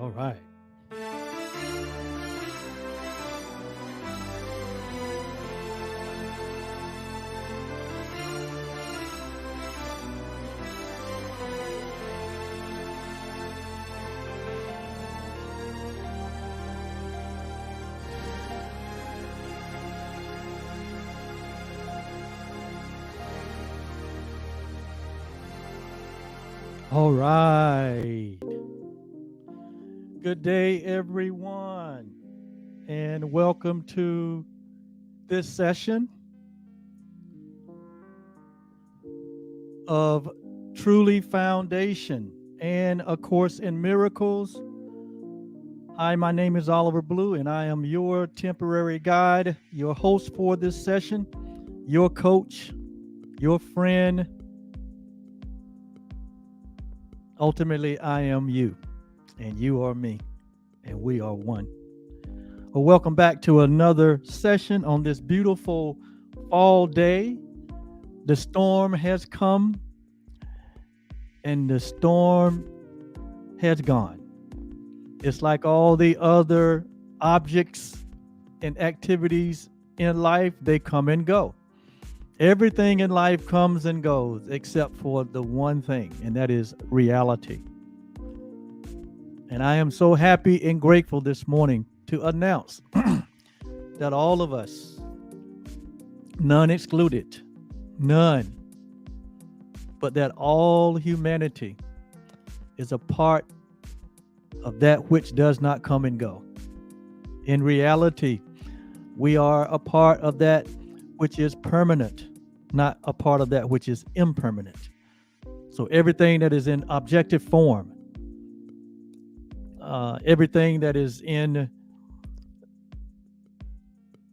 All right. All right. Good day, everyone, and welcome to this session of Truly Foundation and A Course in Miracles. Hi, my name is Oliver Blue, and I am your temporary guide, your host for this session, your coach, your friend. Ultimately, I am you, and you are me, and we are one. Well, welcome back to another session on this beautiful fall day. The storm has come, and the storm has gone. It's like all the other objects and activities in life, they come and go. Everything in life comes and goes except for the one thing, and that is reality. And I am so happy and grateful this morning to announce that all of us, none excluded, none, but that all humanity is a part of that which does not come and go. In reality, we are a part of that which is permanent, not a part of that which is impermanent. So everything that is in objective form, everything that is in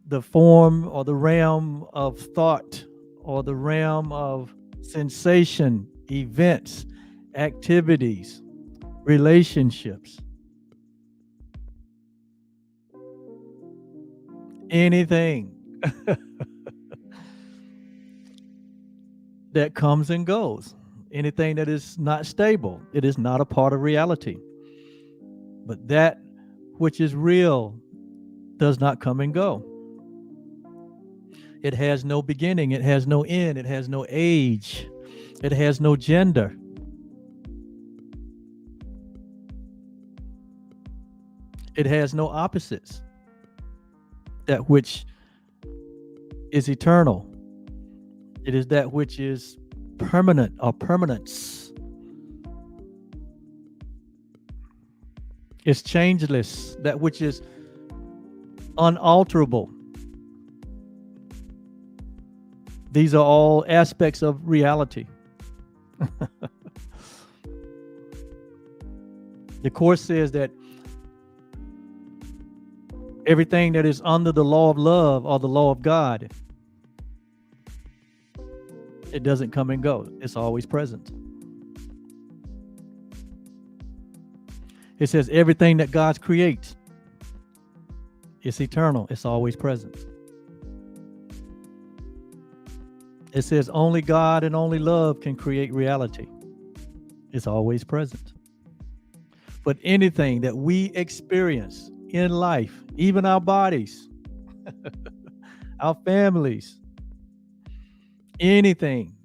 the form or the realm of thought or the realm of sensation, events, activities, relationships, anything that comes and goes, anything that is not stable, it is not a part of reality. But that which is real does not come and go. It has no beginning, it has no end, it has no age, it has no gender. It has no opposites. That which is eternal, it is that which is permanent or permanence. It's changeless, that which is unalterable. These are all aspects of reality. The Course says that everything that is under the law of love or the law of God, it doesn't come and go. It's always present. It says everything that God creates, it's eternal. It's always present. It says only God and only love can create reality. It's always present. But anything that we experience in life, even our bodies, our families, anything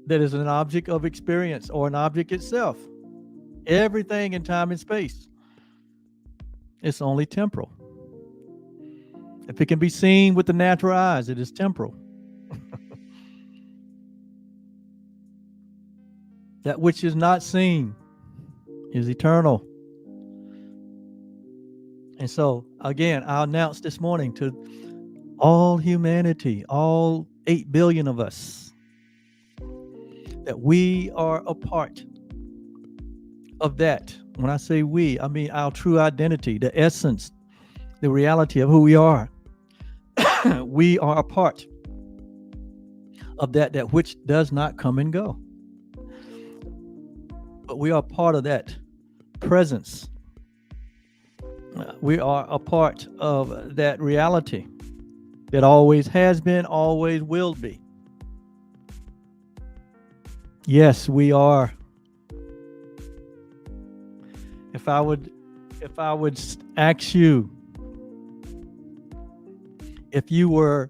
that is an object of experience or an object itself, everything in time and space, it's only temporal. If it can be seen with the natural eyes, it is temporal. That which is not seen is eternal. And so, again, I announced this morning to all humanity, all 8 billion of us, that we are a part of that. When I say we, I mean our true identity, the essence, the reality of who we are. We are a part of that which does not come and go. But we are part of that presence. We are a part of that reality that always has been, always will be. Yes, we are. If I would ask you if you were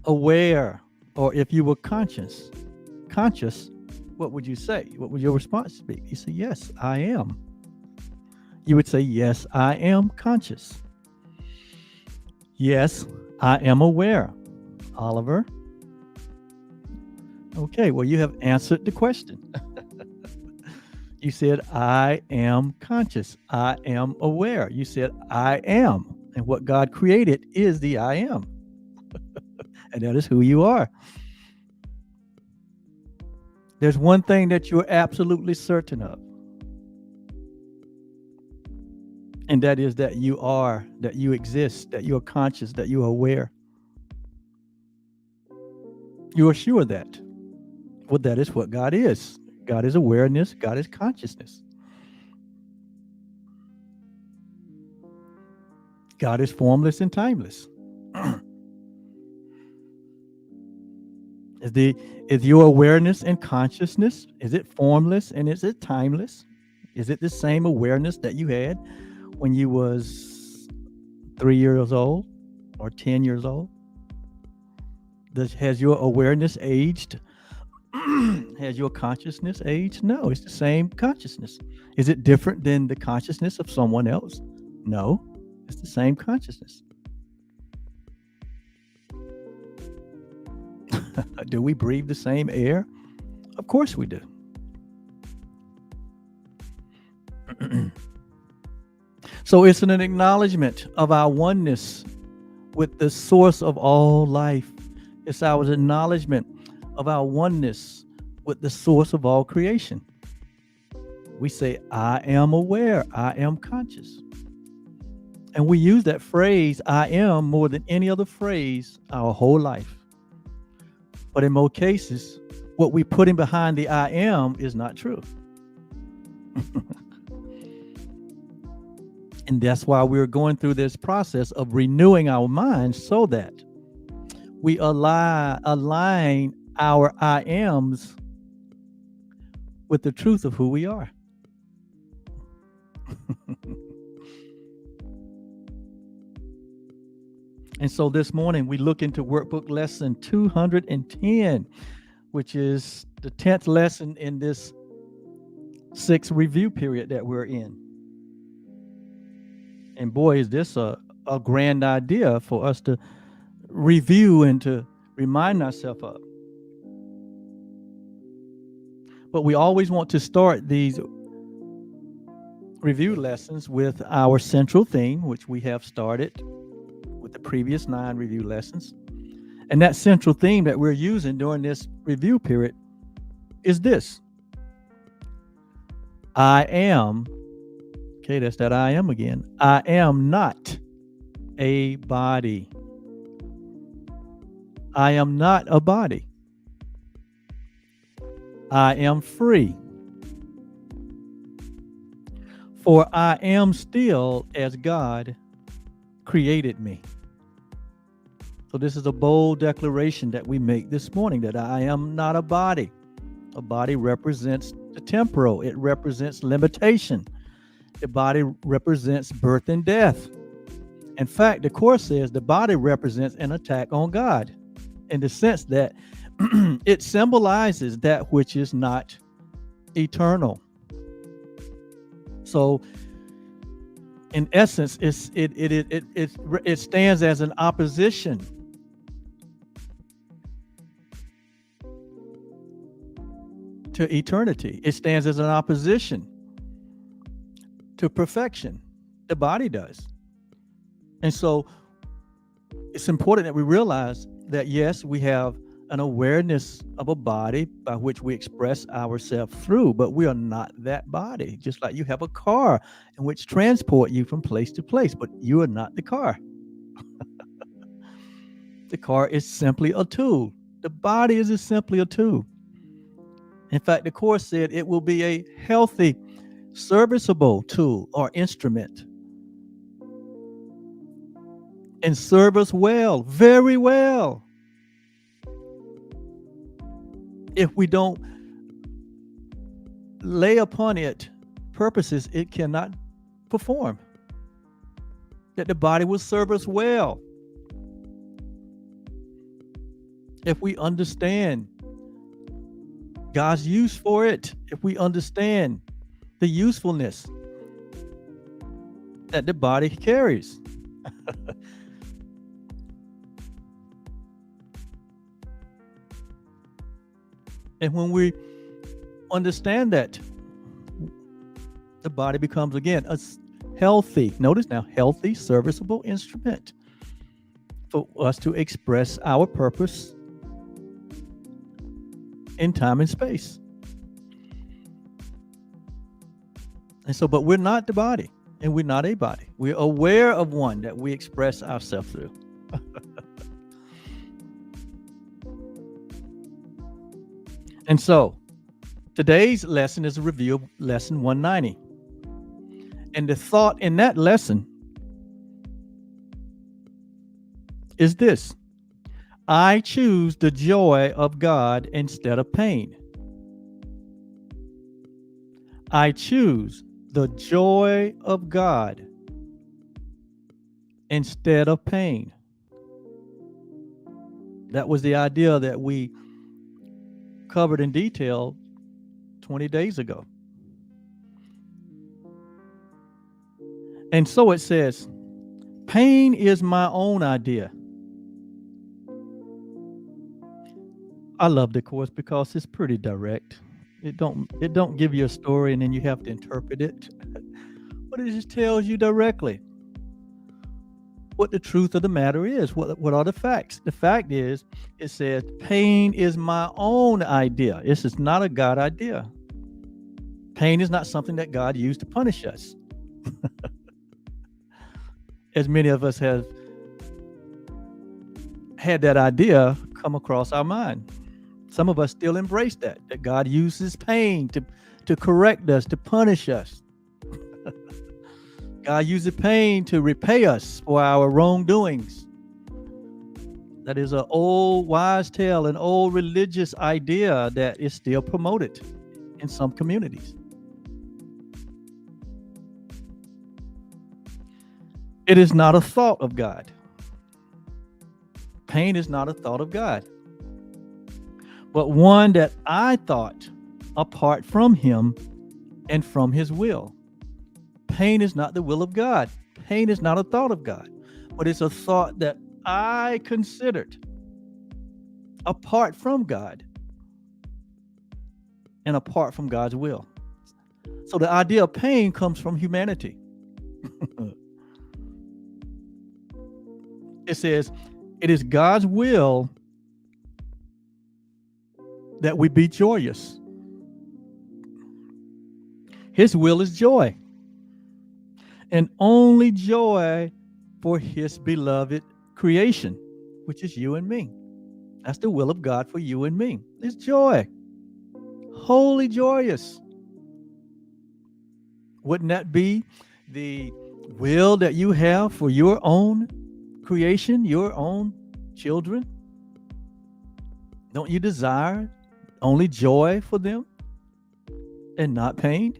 aware or if you were conscious, what would you say? What would your response be? You say, yes, I am. You would say, yes, I am conscious. Yes, I am aware. Oliver? Okay, well, you have answered the question. You said, I am conscious. I am aware. You said, I am. And what God created is the I am. And that is who you are. There's one thing that you're absolutely certain of. And that is that you are, that you exist, that you are conscious, that you are aware. You are sure of that. Well, that is what God is. God is awareness. God is consciousness. God is formless and timeless. Is your awareness and consciousness, is it formless and is it timeless? Is it the same awareness that you had when you was 3 years old or 10 years old? Has your awareness aged? Has your consciousness aged? No, it's the same consciousness. Is it different than the consciousness of someone else? No, it's the same consciousness. Do we breathe the same air? Of course we do. So it's an acknowledgement of our oneness with the source of all life. It's our acknowledgement of our oneness with the source of all creation. We say, I am aware, I am conscious. And we use that phrase, I am, more than any other phrase our whole life. But in most cases, what we put in behind the I am is not true. And that's why we're going through this process of renewing our minds so that we align our I ams with the truth of who we are. And so this morning we look into workbook lesson 210, which is the 10th lesson in this 6th review period that we're in. And boy, is this a grand idea for us to review and to remind ourselves of. But we always want to start these review lessons with our central theme, which we have started with the previous 9 review lessons. And that central theme that we're using during this review period is this. I am, okay, that's that I am again. I am not a body. I am not a body. I am free. For I am still as God created me. So this is a bold declaration that we make this morning, that I am not a body. A body represents the temporal. It represents limitation. The body represents birth and death. In fact, the Course says the body represents an attack on God, in the sense that it symbolizes that which is not eternal. So in essence, it stands as an opposition to eternity. It stands as an opposition to perfection. The body does. And so it's important that we realize that, yes, we have an awareness of a body by which we express ourselves through, but we are not that body. Just like you have a car in which transport you from place to place, but you are not the car. The car is simply a tool. The body is simply a tool. In fact, the Course said it will be a healthy, serviceable tool or instrument and serve us well, very well, if we don't lay upon it purposes it cannot perform, that the body will serve us well if we understand God's use for it, if we understand the usefulness that the body carries. And when we understand that, the body becomes, again, a healthy, notice now, healthy, serviceable instrument for us to express our purpose in time and space. And so, but we're not the body, and we're not a body. We're aware of one that we express ourselves through. And so, today's lesson is a review of lesson 190. And the thought in that lesson is this: I choose the joy of God instead of pain. I choose the joy of God instead of pain. That was the idea that we covered in detail 20 days ago. And so it says, pain is my own idea. I love the course because it's pretty direct. It don't give you a story and then you have to interpret it. But it just tells you directly what the truth of the matter is. What are the facts? The fact is, it says, pain is my own idea. This is not a God idea. Pain is not something that God used to punish us. As many of us have had that idea come across our mind. Some of us still embrace that God uses pain to correct us, to punish us. God uses pain to repay us for our wrongdoings. That is an old wise tale, an old religious idea that is still promoted in some communities. It is not a thought of God. Pain is not a thought of God, but one that I thought apart from Him and from His will. Pain is not the will of God. Pain is not a thought of God, but it's a thought that I considered apart from God and apart from God's will. So the idea of pain comes from humanity. It says, it is God's will that we be joyous. His will is joy. And only joy for His beloved creation, which is you and me. That's the will of God for you and me. It's joy. Wholly joyous. Wouldn't that be the will that you have for your own creation, your own children? Don't you desire only joy for them and not pain?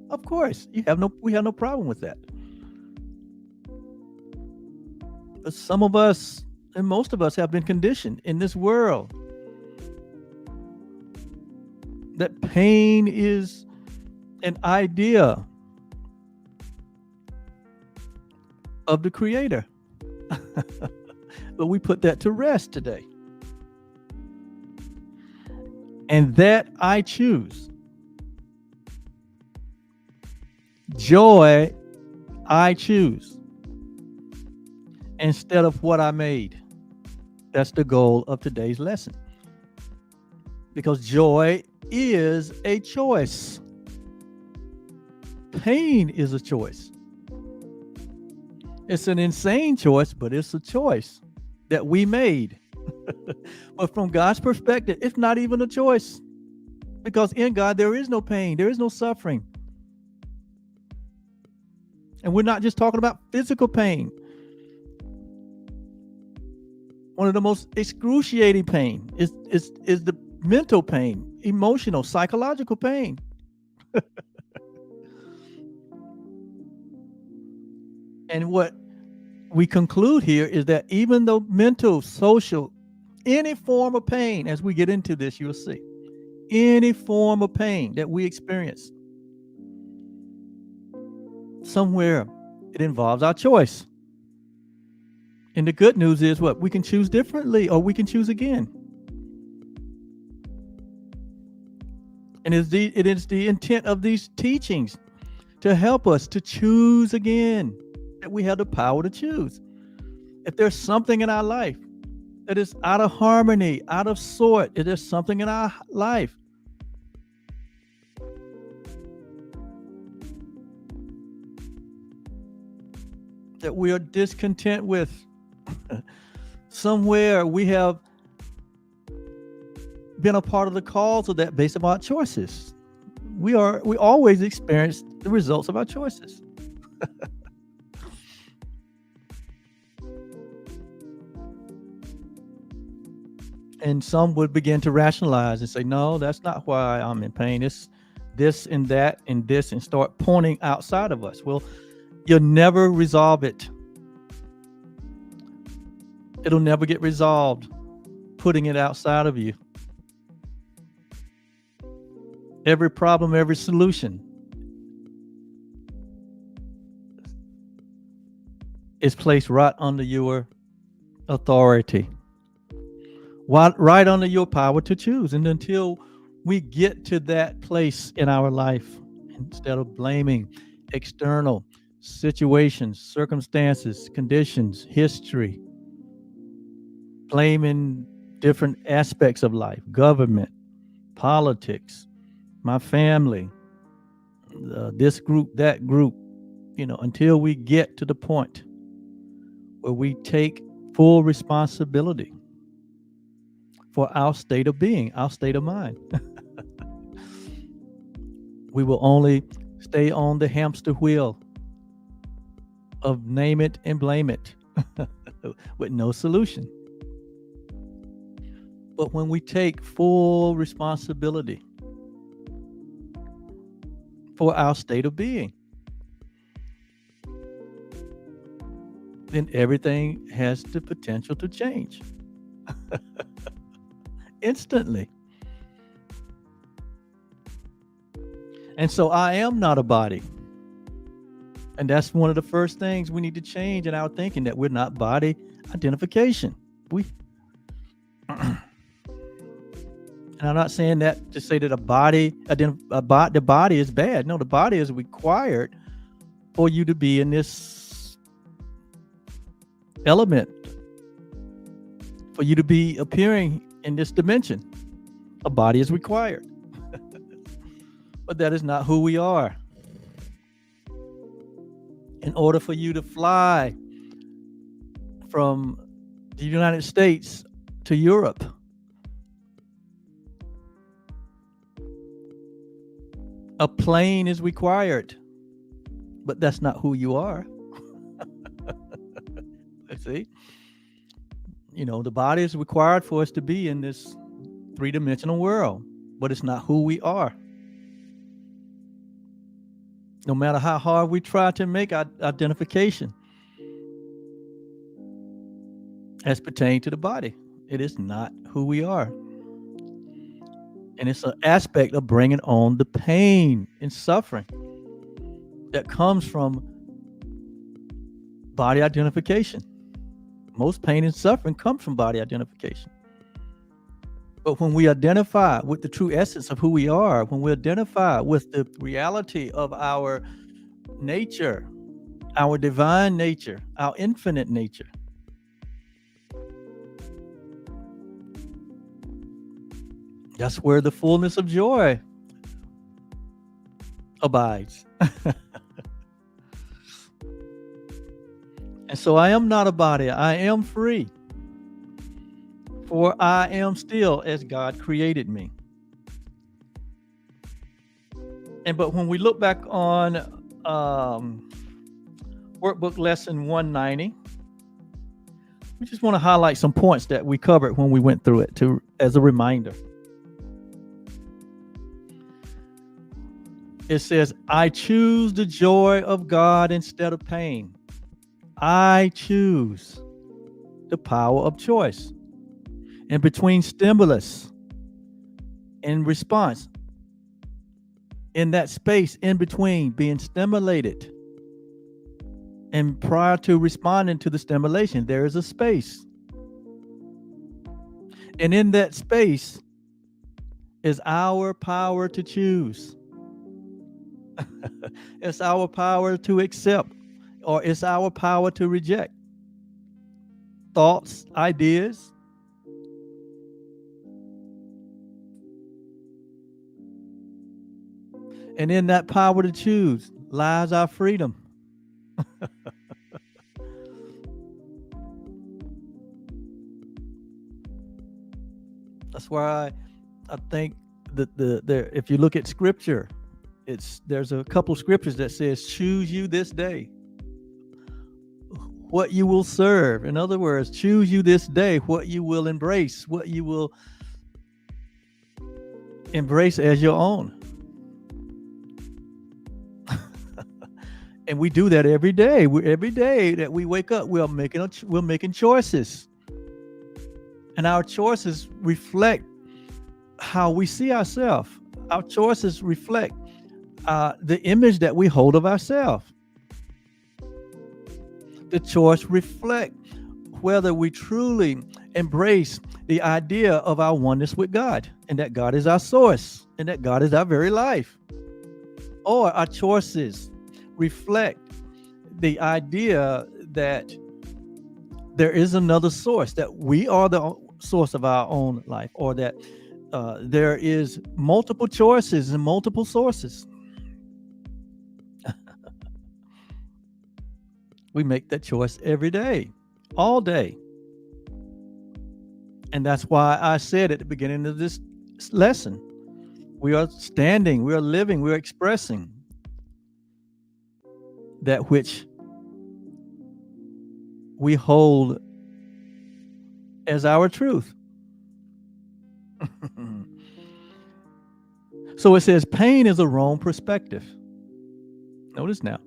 Of course, we have no problem with that. But some of us, and most of us, have been conditioned in this world that pain is an idea of the Creator. But we put that to rest today. And that I choose. Joy, I choose. Instead of what I made. That's the goal of today's lesson. Because joy is a choice. Pain is a choice. It's an insane choice, but it's a choice that we made. But from God's perspective, it's not even a choice. Because in God, there is no pain. There is no suffering. And we're not just talking about physical pain. One of the most excruciating pain is the mental pain, emotional, psychological pain. And what we conclude here is that even though mental, social, any form of pain, as we get into this, you'll see, any form of pain that we experience, somewhere it involves our choice. And the good news is what? We can choose differently, or we can choose again. And it is the intent of these teachings to help us to choose again, that we have the power to choose. If there's something in our life that is out of harmony, out of sort, if there's something in our life that we are discontent with, somewhere we have been a part of the cause of that based on our choices. We always experience the results of our choices. And some would begin to rationalize and say, no, that's not why I'm in pain. It's this and that and this, and start pointing outside of us. Well, you'll never resolve it. It'll never get resolved putting it outside of you. Every problem, every solution is placed right under your authority, right under your power to choose. And until we get to that place in our life, instead of blaming external situations, circumstances, conditions, history, blaming different aspects of life, government, politics, my family, this group, that group, until we get to the point where we take full responsibility for our state of being, our state of mind, we will only stay on the hamster wheel of name it and blame it with no solution. But when we take full responsibility for our state of being, then everything has the potential to change instantly. And so I am not a body. And that's one of the first things we need to change in our thinking, that we're not body identification. And I'm not saying that to say that the body is bad. No, the body is required for you to be in this element, for you to be appearing in this dimension. A body is required. But that is not who we are. In order for you to fly from the United States to Europe, a plane is required, but that's not who you are. See? The body is required for us to be in this three-dimensional world, but it's not who we are. No matter how hard we try to make our identification as pertaining to the body, it is not who we are. And it's an aspect of bringing on the pain and suffering that comes from body identification. Most pain and suffering comes from body identification. But when we identify with the true essence of who we are, when we identify with the reality of our nature, our divine nature, our infinite nature, that's where the fullness of joy abides. And so I am not a body. I am free. For I am still as God created me. But when we look back on Workbook Lesson 190, we just want to highlight some points that we covered when we went through it as a reminder. It says, I choose the joy of God instead of pain. I choose the power of choice. And between stimulus and response, in that space in between being stimulated and prior to responding to the stimulation, there is a space. And in that space is our power to choose. It's our power to accept, or it's our power to reject thoughts, ideas. And in that power to choose lies our freedom. That's why I think that if you look at scripture, there's a couple scriptures that says, choose you this day what you will serve. In other words, choose you this day what you will embrace, what you will embrace as your own. And we do that every day. Every day that we wake up, we're making choices. And our choices reflect how we see ourselves. Our choices reflect the image that we hold of ourselves. The choice reflect whether we truly embrace the idea of our oneness with God, and that God is our source, and that God is our very life. Or our choices reflect the idea that there is another source, that we are the source of our own life, or that there is multiple choices and multiple sources. We make that choice every day, all day. And that's why I said at the beginning of this lesson, we are standing, we are living, we are expressing that which we hold as our truth. So it says pain is a wrong perspective. Notice now.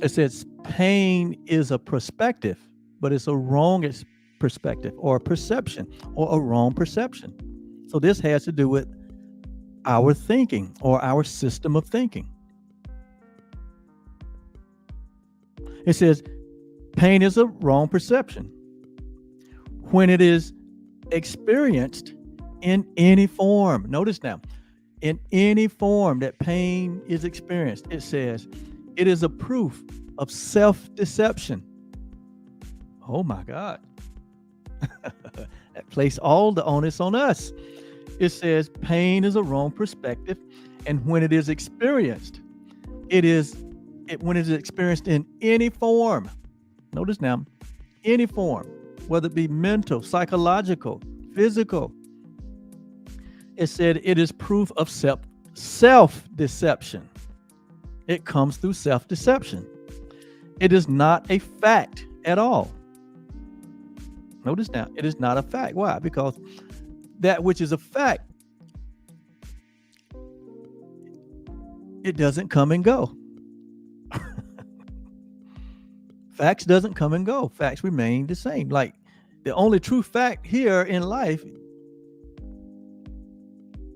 It says pain is a perspective, but it's a wrong perspective, or a perception, or a wrong perception. So this has to do with our thinking, or our system of thinking. It says pain is a wrong perception when it is experienced in any form. Notice now, in any form that pain is experienced, it says it is a proof of self-deception. Oh my God. That place all the onus on us. It says pain is a wrong perspective, and when it is experienced, when it is experienced in any form. Notice now, any form, whether it be mental, psychological, physical. It said it is proof of self-deception. It comes through self-deception. It is not a fact at all. Notice now, it is not a fact. Why? Because that which is a fact, it doesn't come and go. Facts doesn't come and go. Facts remain the same. Like the only true fact here in life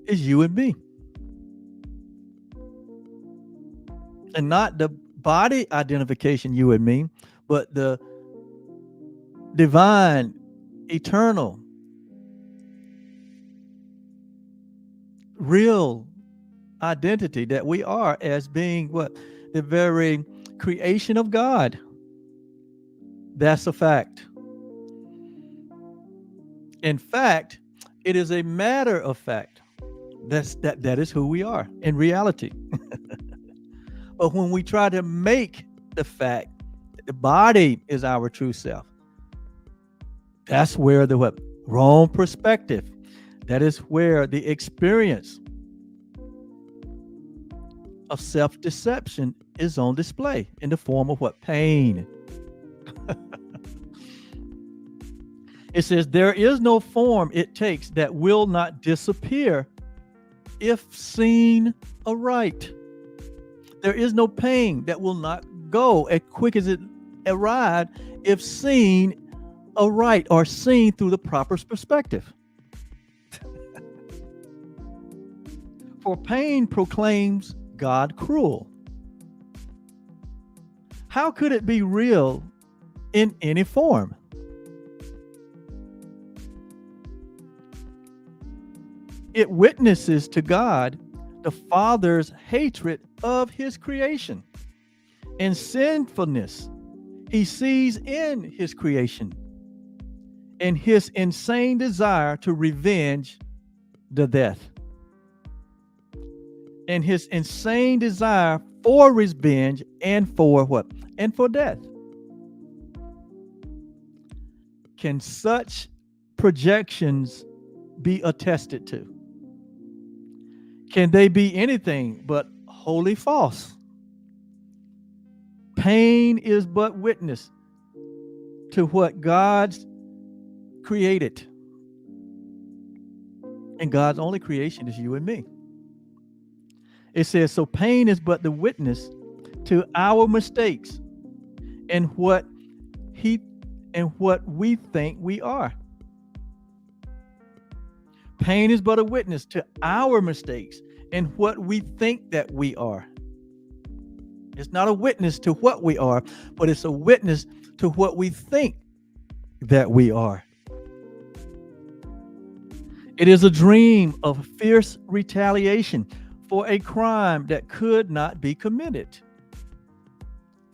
is you and me. And not the body identification, you and me, but the divine, eternal, real identity that we are as being what? The very creation of God. That's a fact. In fact, it is a matter of fact. That is who we are in reality. But when we try to make the fact that the body is our true self, that's where the wrong perspective. That is where the experience of self-deception is on display in the form of what? Pain. It says there is no form it takes that will not disappear if seen aright. There is no pain that will not go as quick as it arrived if seen aright or seen through the proper perspective. For pain proclaims God cruel. How could it be real in any form? It witnesses to God the Father's hatred of his creation and sinfulness he sees in his creation and his insane desire to revenge the death. And his insane desire for revenge and for what? And for death. Can such projections be attested to? Can they be anything but wholly false? Pain is but witness to what God's created. And God's only creation is you and me. It says, so pain is but the witness to our mistakes and what we think we are. Pain is but a witness to our mistakes and what we think that we are. It's not a witness to what we are, but it's a witness to what we think that we are. It is a dream of fierce retaliation for a crime that could not be committed,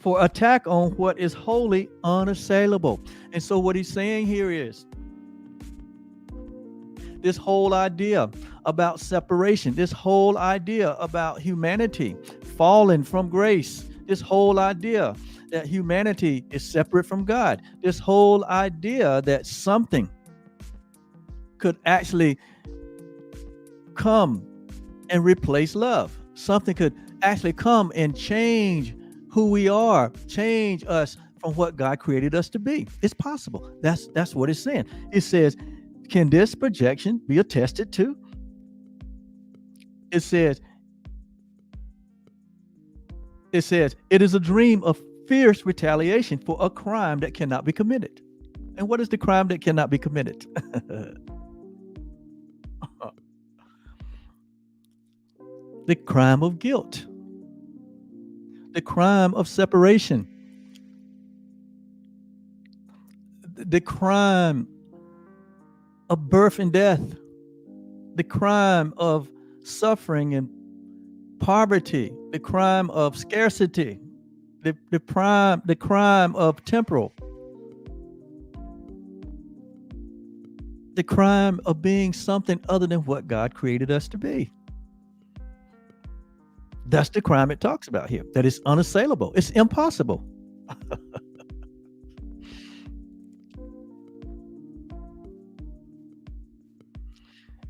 for attack on what is wholly unassailable. And so what he's saying here is this whole idea about separation, this whole idea about humanity fallen from grace, this whole idea that humanity is separate from God, this whole idea that something could actually come and replace love. Something could actually come and change who we are, change us from what God created us to be. It's possible. That's what it's saying. It says, can this projection be attested to? It says, it is a dream of fierce retaliation for a crime that cannot be committed. And what is the crime that cannot be committed? The crime of guilt, the crime of separation, the crime of birth and death, the crime of suffering and poverty, the crime of scarcity, the crime of temporal, the crime of being something other than what God created us to be. That's the crime it talks about here, that is unassailable. It's impossible.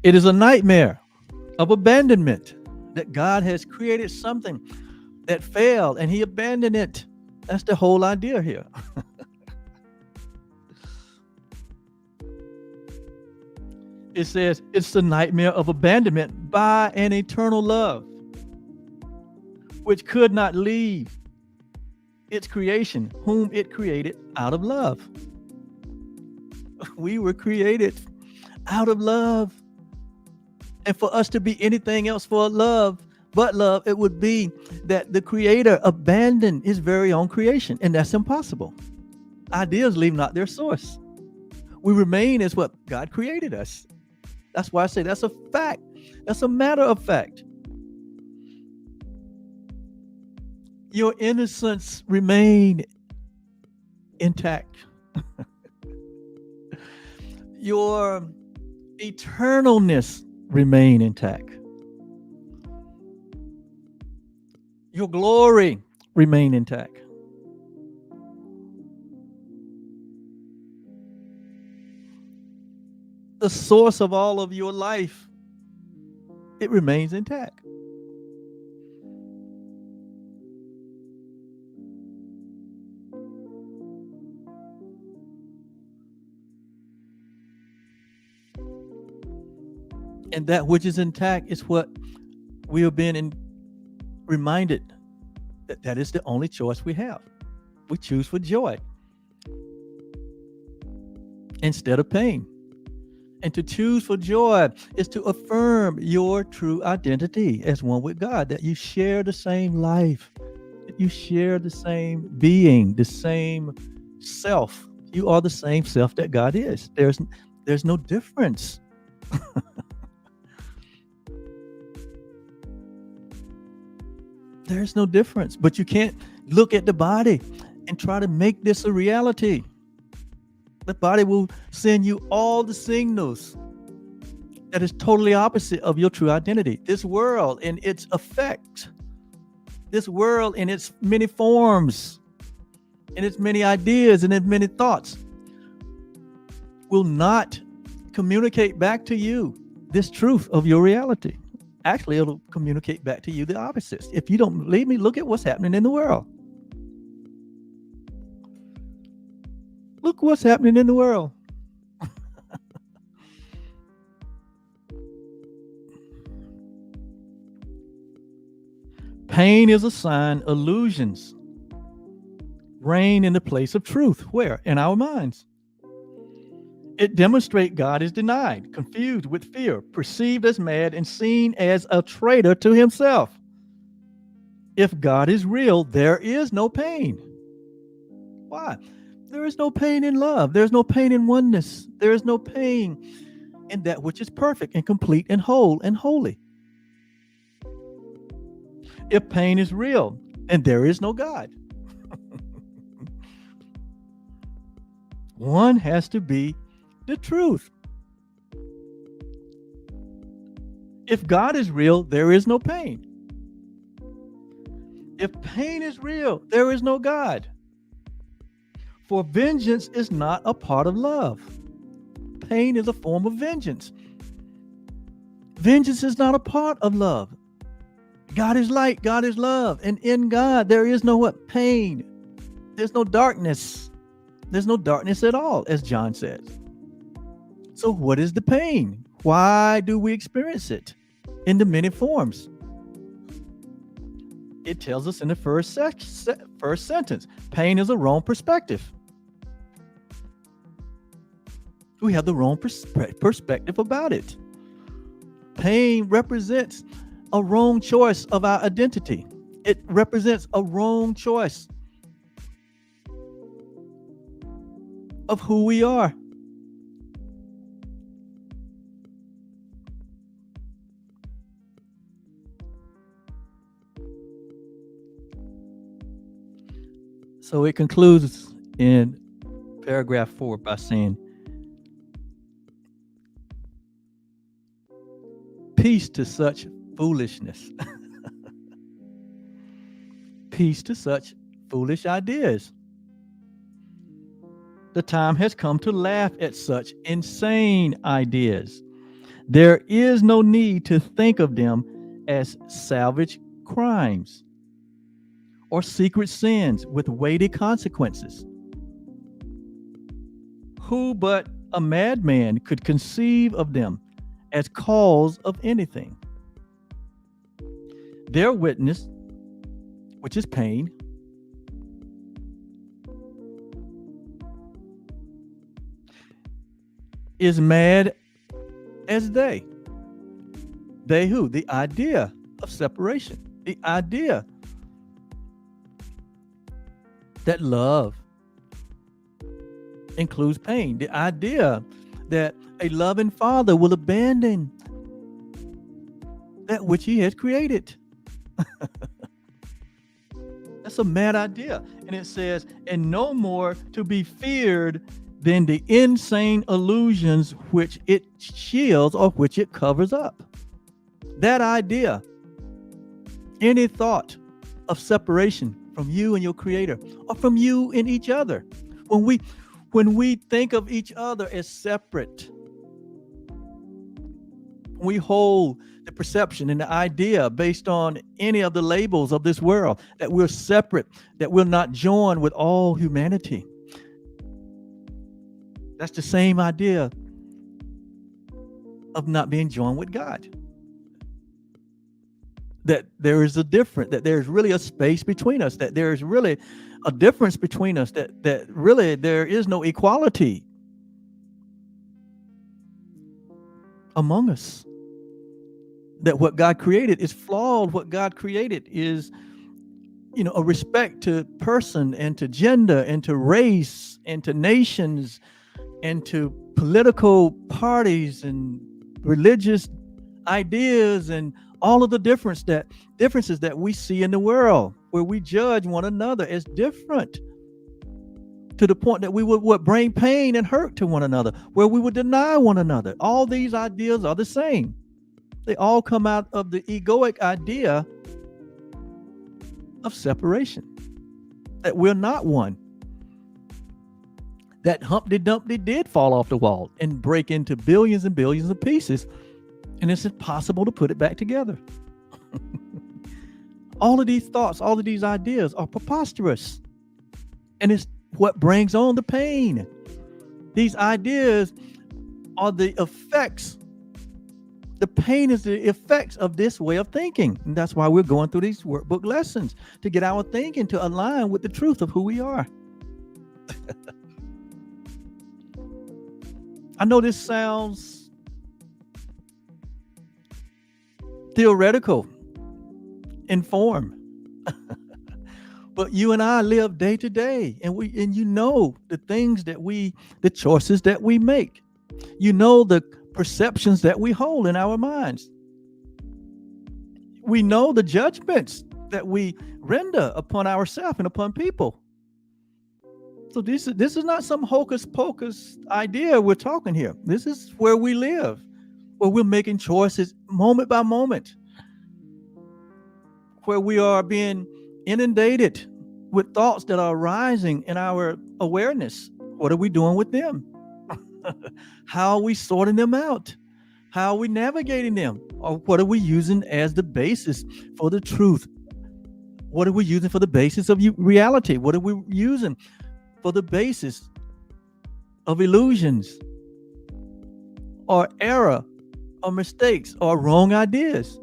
It is a nightmare of abandonment, that God has created something that failed and he abandoned it. That's the whole idea here. It says it's the nightmare of abandonment by an eternal love, which could not leave its creation, whom it created out of love. We were created out of love. And for us to be anything else but love, it would be that the Creator abandoned his very own creation. And that's impossible. Ideas leave not their source. We remain as what God created us. That's why I say that's a fact. That's a matter of fact. Your innocence remain intact. Your eternalness remain intact. Your glory remain intact. The source of all of your life, it remains intact. And that which is intact is what we have been reminded that is the only choice we have. We choose for joy instead of pain. And to choose for joy is to affirm your true identity as one with God, that you share the same life, that you share the same being, the same self. You are the same self that God is. There's no difference. There's no difference. But you can't look at the body and try to make this a reality. The body will send you all the signals that is totally opposite of your true identity. This world in its effect, this world in its many forms, in its many ideas and its many thoughts will not communicate back to you this truth of your reality. Actually, it'll communicate back to you the opposite. If you don't believe me, look at what's happening in the world. Look what's happening in the world. Pain is a sign illusions reign in the place of truth. Where? In our minds. It demonstrates God is denied, confused with fear, perceived as mad, and seen as a traitor to himself. If God is real, there is no pain. Why? There is no pain in love. There's no pain in oneness. There is no pain in that which is perfect and complete and whole and holy. If pain is real, then there is no God. One has to be the truth. If God is real, there is no pain. If pain is real, there is no God. For vengeance is not a part of love. Pain is a form of vengeance. Vengeance is not a part of love. God is light, God is love, and in God there is no what? Pain. There's no darkness. There's no darkness at all, as John says. So what is the pain? Why do we experience it in the many forms? It tells us in the first sentence, pain is a wrong perspective. We have the wrong perspective about it. Pain represents a wrong choice of our identity. It represents a wrong choice of who we are. So it concludes in paragraph 4 by saying, peace to such foolishness. Peace to such foolish ideas. The time has come to laugh at such insane ideas. There is no need to think of them as savage crimes or secret sins with weighty consequences. Who but a madman could conceive of them as cause of anything? Their witness, which is pain, is mad as they. They who? The idea of separation. The idea that love includes pain. The idea that a loving father will abandon that which he has created. That's a mad idea. And it says, and no more to be feared than the insane illusions which it shields or which it covers up. That idea, any thought of separation from you and your creator, or from you and each other, when we think of each other as separate, we hold the perception and the idea based on any of the labels of this world that we're separate, that we're not joined with all humanity. That's the same idea of not being joined with God. That there is a difference, that there's really a space between us, that there's really a difference between us, that really there is no equality among us. That what God created is flawed. What God created is, a respect to person and to gender and to race and to nations and to political parties and religious ideas and all of the differences that we see in the world, where we judge one another as different to the point that we would bring pain and hurt to one another, where we would deny one another. All these ideas are the same. They all come out of the egoic idea of separation, that we're not one. That Humpty Dumpty did fall off the wall and break into billions and billions of pieces, and it's impossible to put it back together. All of these thoughts, all of these ideas are preposterous, and it's what brings on the pain. These ideas are the effects. The pain is the effects of this way of thinking. And that's why we're going through these workbook lessons, to get our thinking to align with the truth of who we are. I know this sounds theoretical in form, but you and I live day to day, and the things that the choices that we make, the perceptions that we hold in our minds. We know the judgments that we render upon ourselves and upon people. So this is not some hocus pocus idea we're talking here. This is where we live, where we're making choices moment by moment, where we are being inundated with thoughts that are arising in our awareness. What are we doing with them? How are we sorting them out? How are we navigating them? Or what are we using as the basis for the truth? What are we using for the basis of reality? What are we using for the basis of illusions or error or mistakes or wrong ideas?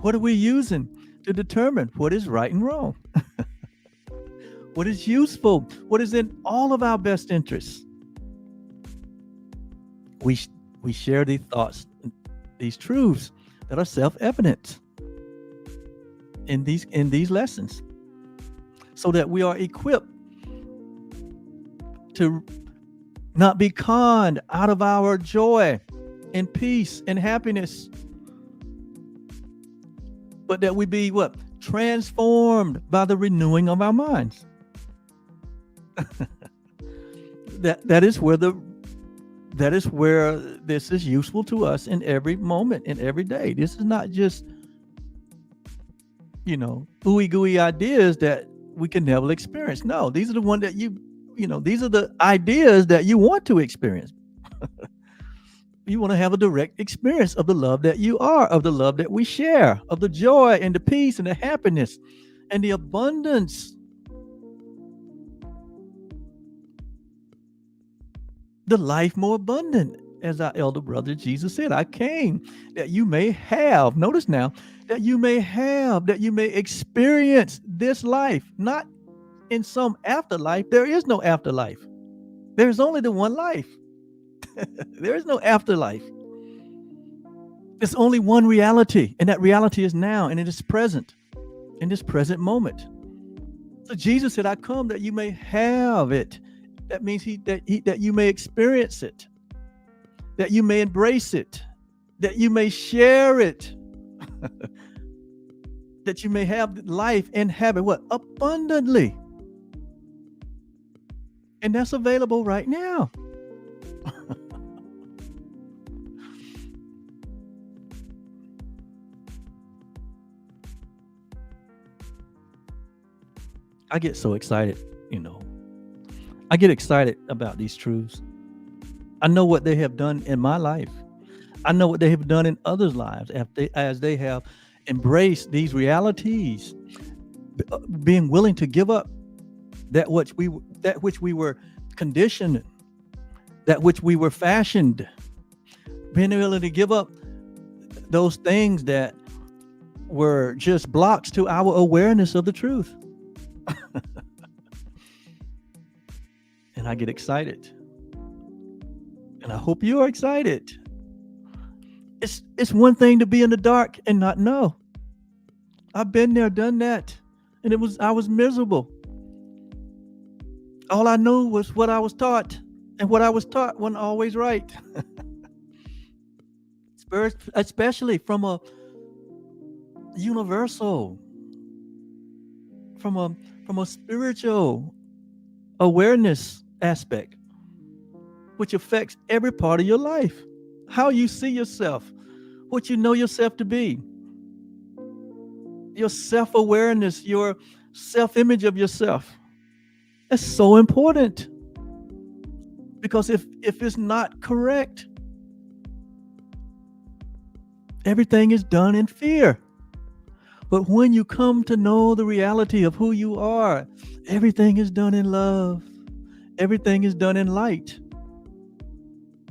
What are we using to determine what is right and wrong? What is useful? What is in all of our best interests? We share these thoughts, these truths that are self-evident in these lessons, so that we are equipped to not be conned out of our joy and peace and happiness, but that we be transformed by the renewing of our minds. That is where this is useful to us in every moment, in every day. This is not just, ooey gooey ideas that we can never experience. No, these are the ones that these are the ideas that you want to experience. You want to have a direct experience of the love that you are, of the love that we share, of the joy and the peace and the happiness and the abundance. The life more abundant, as our elder brother Jesus said, I came that you may have, notice now, that you may experience this life, not in some afterlife. There is no afterlife. There's only the one life. There is no afterlife. There's only one reality, and that reality is now, and it is present, in this present moment. So Jesus said, I come that you may have it. That means that you may experience it, that you may embrace it, that you may share it, that you may have life and have it abundantly. And that's available right now. I get so excited, I get excited about these truths. I know what they have done in my life. I know what they have done in others' lives as they have embraced these realities, being willing to give up that which we were conditioned, that which we were fashioned, being able to give up those things that were just blocks to our awareness of the truth. And I get excited. And I hope you are excited. It's one thing to be in the dark and not know. I've been there, done that. And I was miserable. All I knew was what I was taught. And what I was taught wasn't always right. Especially from a universal, from a spiritual awareness aspect, which affects every part of your life. How you see yourself, what you know yourself to be, your self-awareness, your self-image of yourself. That's so important. Because if it's not correct, everything is done in fear. But when you come to know the reality of who you are, everything is done in love. Everything is done in light.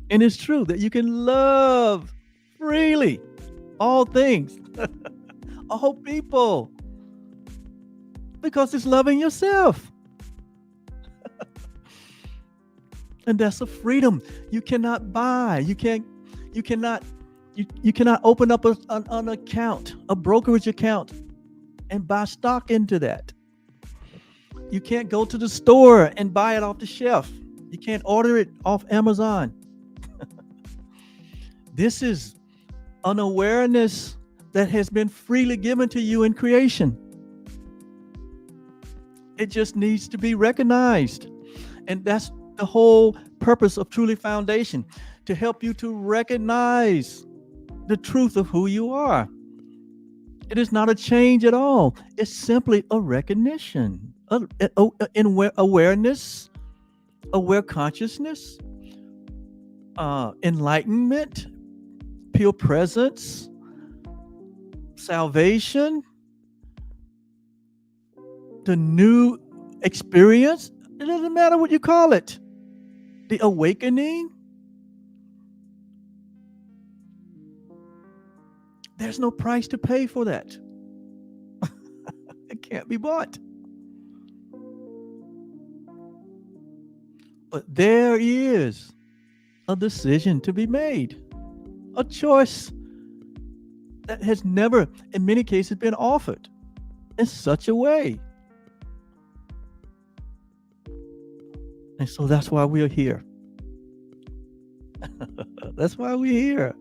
And it's true that you can love freely all things, all people, because it's loving yourself. And that's a freedom you cannot buy. You cannot open up an account, a brokerage account, and buy stock into that. You can't go to the store and buy it off the shelf. You can't order it off Amazon. This is an awareness that has been freely given to you in creation. It just needs to be recognized. And that's the whole purpose of Truly Foundation, to help you to recognize the truth of who you are. It is not a change at all. It's simply a recognition, awareness, aware consciousness, enlightenment, pure presence, salvation, the new experience. It doesn't matter what you call it. The awakening. There's no price to pay for that. It can't be bought. But there is a decision to be made, a choice that has never, in many cases, been offered in such a way. And so that's why we are here. That's why we're here.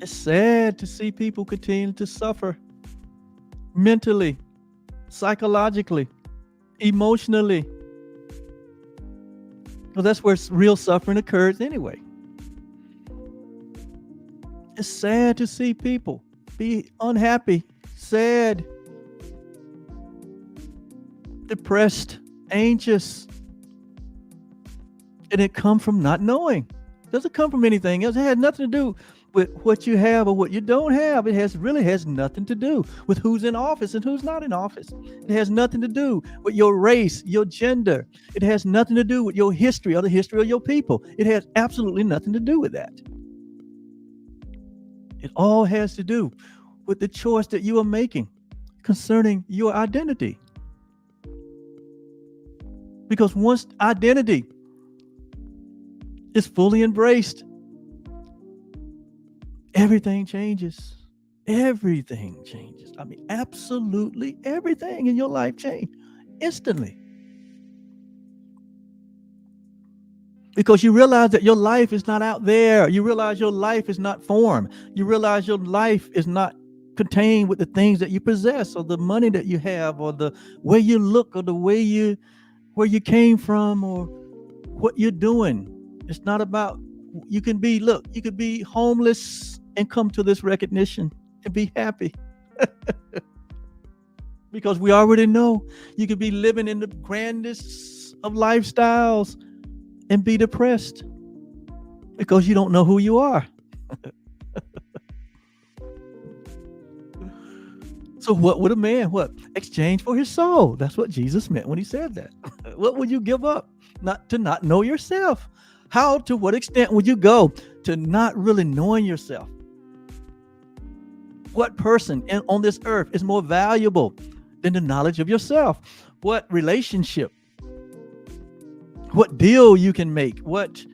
It's sad to see people continue to suffer mentally, psychologically, emotionally. Well, that's where real suffering occurs anyway. It's sad to see people be unhappy, sad, depressed, anxious. And it comes from not knowing. It doesn't come from anything else. It has nothing to do with what you have or what you don't have. It really has nothing to do with who's in office and who's not in office. It has nothing to do with your race, your gender. It has nothing to do with your history or the history of your people. It has absolutely nothing to do with that. It all has to do with the choice that you are making concerning your identity. Because once identity is fully embraced, everything changes. Everything changes. I mean, absolutely everything in your life changes instantly. Because you realize that your life is not out there. You realize your life is not form. You realize your life is not contained with the things that you possess or the money that you have or the way you look or the way where you came from or what you're doing. It's not about, you could be homeless and come to this recognition and be happy. Because we already know you could be living in the grandest of lifestyles and be depressed because you don't know who you are. So what would a man exchange for his soul? That's what Jesus meant when he said that. What would you give up not know yourself? How, to what extent would you go to not really knowing yourself? What person on this earth is more valuable than the knowledge of yourself? What relationship? What deal you can make? What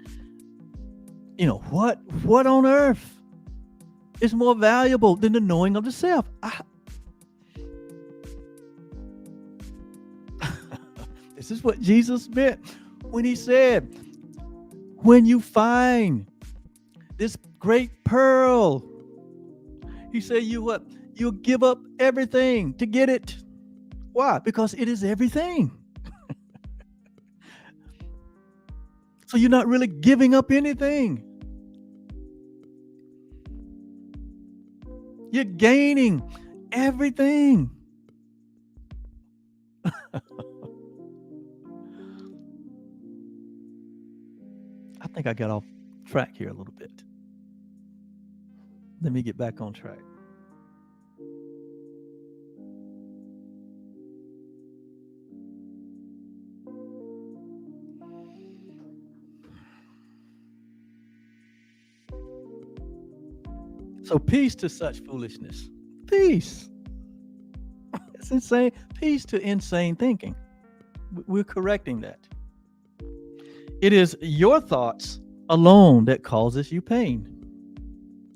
on earth is more valuable than the knowing of the self? This is what Jesus meant when he said, when you find this great pearl, he said, you'll give up everything to get it. Why? Because it is everything. So you're not really giving up anything. You're gaining everything. I think I got off track here a little bit. Let me get back on track. So peace to such foolishness. Peace. It's insane. Peace to insane thinking. We're correcting that. It is your thoughts alone that causes you pain.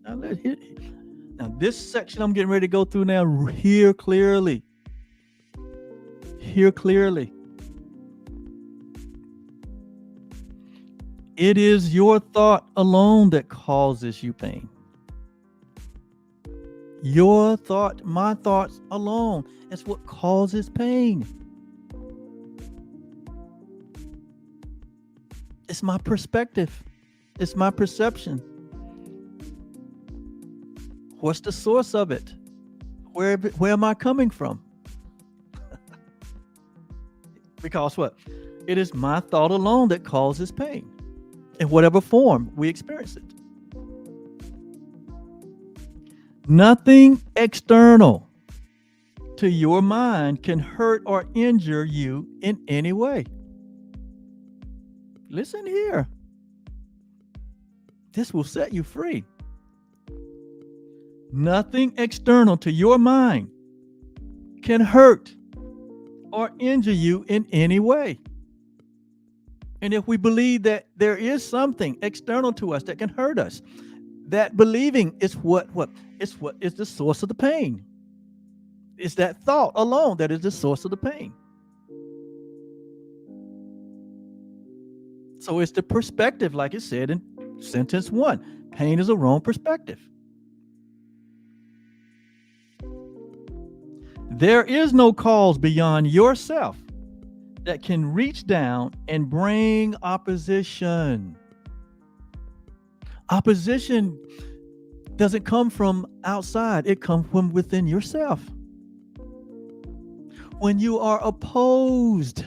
Now this section I'm getting ready to go through now, hear clearly. Hear clearly. It is your thought alone that causes you pain. Your thought, my thoughts alone, is what causes pain. It's my perspective. It's my perception. What's the source of it? Where am I coming from? Because what? It is my thought alone that causes pain. In whatever form we experience it. Nothing external to your mind can hurt or injure you in any way. Listen here. This will set you free. Nothing external to your mind can hurt or injure you in any way. And if we believe that there is something external to us that can hurt us, that believing is what is the source of the pain. It's that thought alone that is the source of the pain. So it's the perspective, like it said in sentence 1. Pain is a wrong perspective. There is no cause beyond yourself that can reach down and bring opposition. Opposition doesn't come from outside. It comes from within yourself. When you are opposed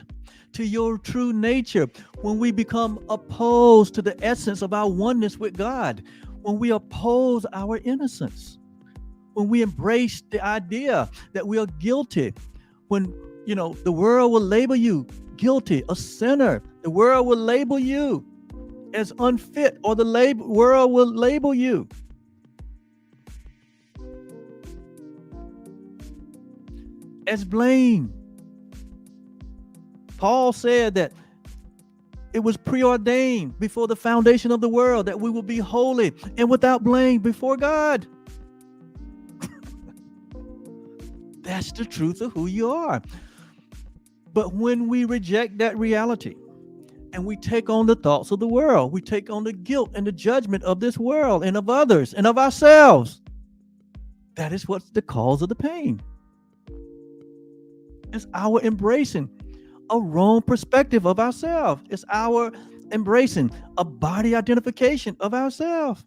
to your true nature, when we become opposed to the essence of our oneness with God, when we oppose our innocence, when we embrace the idea that we are guilty, when the world will label you guilty, a sinner, the world will label you as unfit, or the world will label you as blame. Paul said that it was preordained before the foundation of the world that we will be holy and without blame before God. That's the truth of who you are. But when we reject that reality and we take on the thoughts of the world, we take on the guilt and the judgment of this world and of others and of ourselves, that is what's the cause of the pain. It's our embracing a wrong perspective of ourselves. It's our embracing a body identification of ourselves.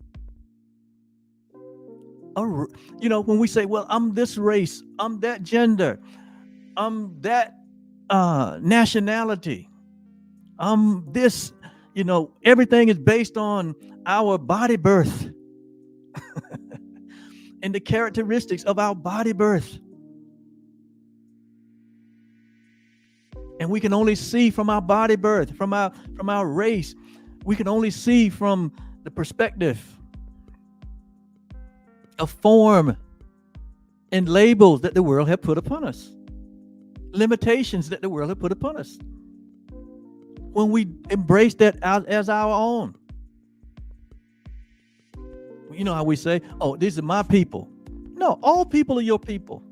When we say, well, I'm this race, I'm that gender, I'm that nationality, I'm this, everything is based on our body birth and the characteristics of our body birth. And we can only see from our body birth, from our race. We can only see from the perspective of form and labels that the world have put upon us, limitations that the world have put upon us. When we embrace that as our own, you know how we say, oh, these are my people. No, all people are your people.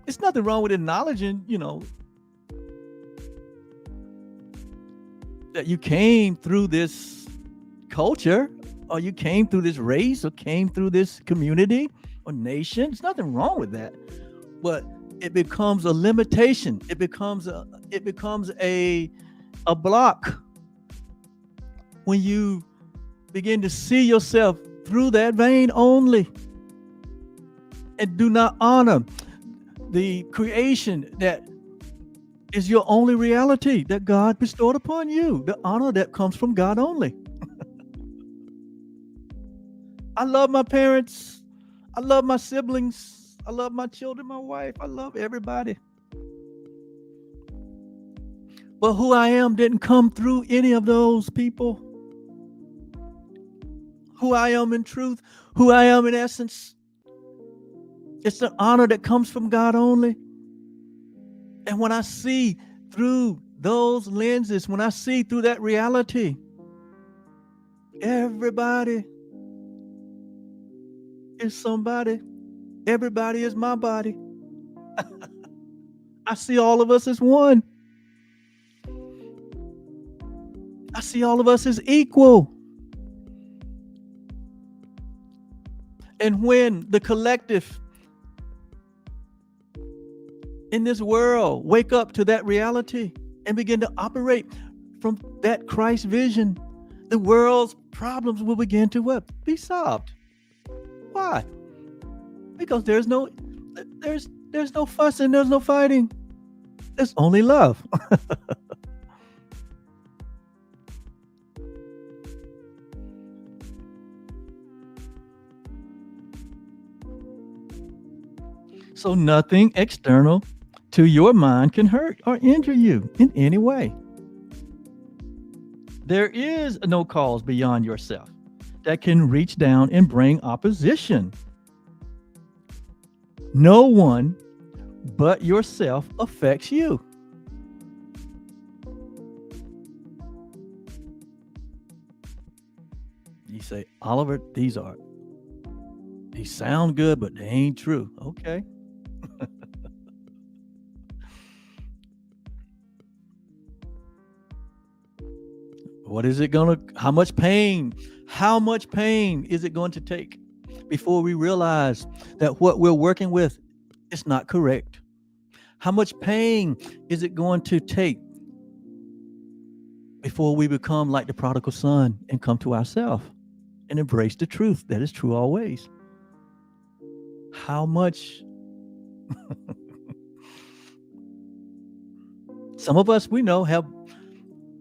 It's nothing wrong with acknowledging, that you came through this culture, or you came through this race, or came through this community or nation. There's nothing wrong with that. But it becomes a limitation. It becomes a block when you begin to see yourself through that vein only, and do not honor the creation that is your only reality that God bestowed upon you. The honor that comes from God only. I love my parents. I love my siblings. I love my children, my wife. I love everybody. But who I am didn't come through any of those people. Who I am in truth, who I am in essence, it's an honor that comes from God only. And when I see through those lenses, when I see through that reality, everybody is somebody. Everybody is my body. I see all of us as one. I see all of us as equal. And when the collective in this world wake up to that reality and begin to operate from that Christ vision, the world's problems will begin to what? Be solved. Why? Because there's no fussing, there's no fighting. There's only love. So nothing external to your mind can hurt or injure you in any way. There is no cause beyond yourself that can reach down and bring opposition. No one but yourself affects you. You say, Oliver, these sound good, but they ain't true. Okay. What is it how much pain is it going to take before we realize that what we're working with is not correct? How much pain is it going to take before we become like the prodigal son and come to ourselves and embrace the truth that is true always? How much? Some of us, we know, have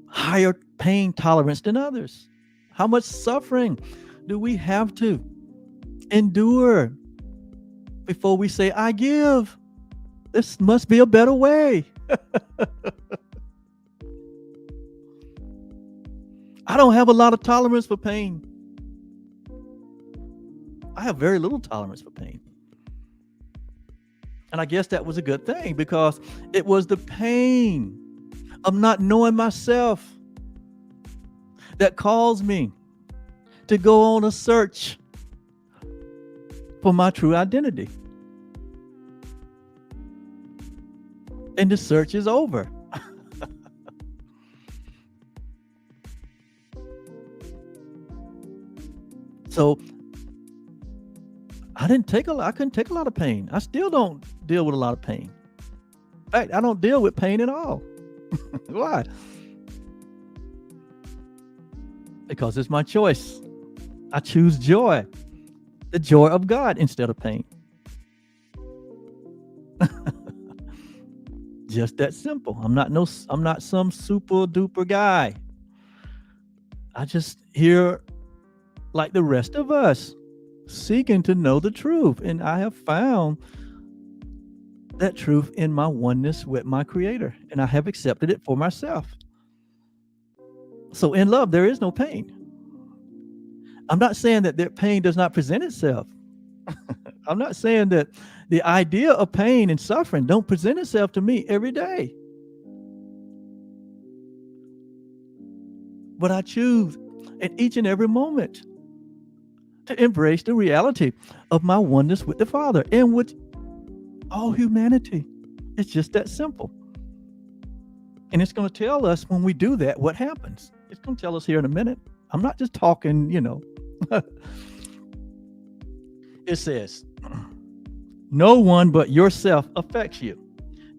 higher pain tolerance than others. How much suffering do we have to endure before we say, I give? This must be a better way. I don't have a lot of tolerance for pain. I have very little tolerance for pain. And I guess that was a good thing, because it was the pain of not knowing myself that caused me to go on a search for my true identity. And the search is over. So I couldn't take a lot of pain. I still don't deal with a lot of pain. In fact, I don't deal with pain at all. Why? Because it's my choice. I choose joy. The joy of God instead of pain. Just that simple. I'm not some super duper guy. I just here, like the rest of us, seeking to know the truth. And I have found that truth in my oneness with my Creator, and I have accepted it for myself. So in love, there is no pain. I'm not saying that pain does not present itself. I'm not saying that the idea of pain and suffering don't present itself to me every day. But I choose at each and every moment to embrace the reality of my oneness with the Father and with all humanity. It's just that simple. And it's going to tell us when we do that what happens. It's going to tell us here in a minute. I'm not just talking, It says, no one but yourself affects you.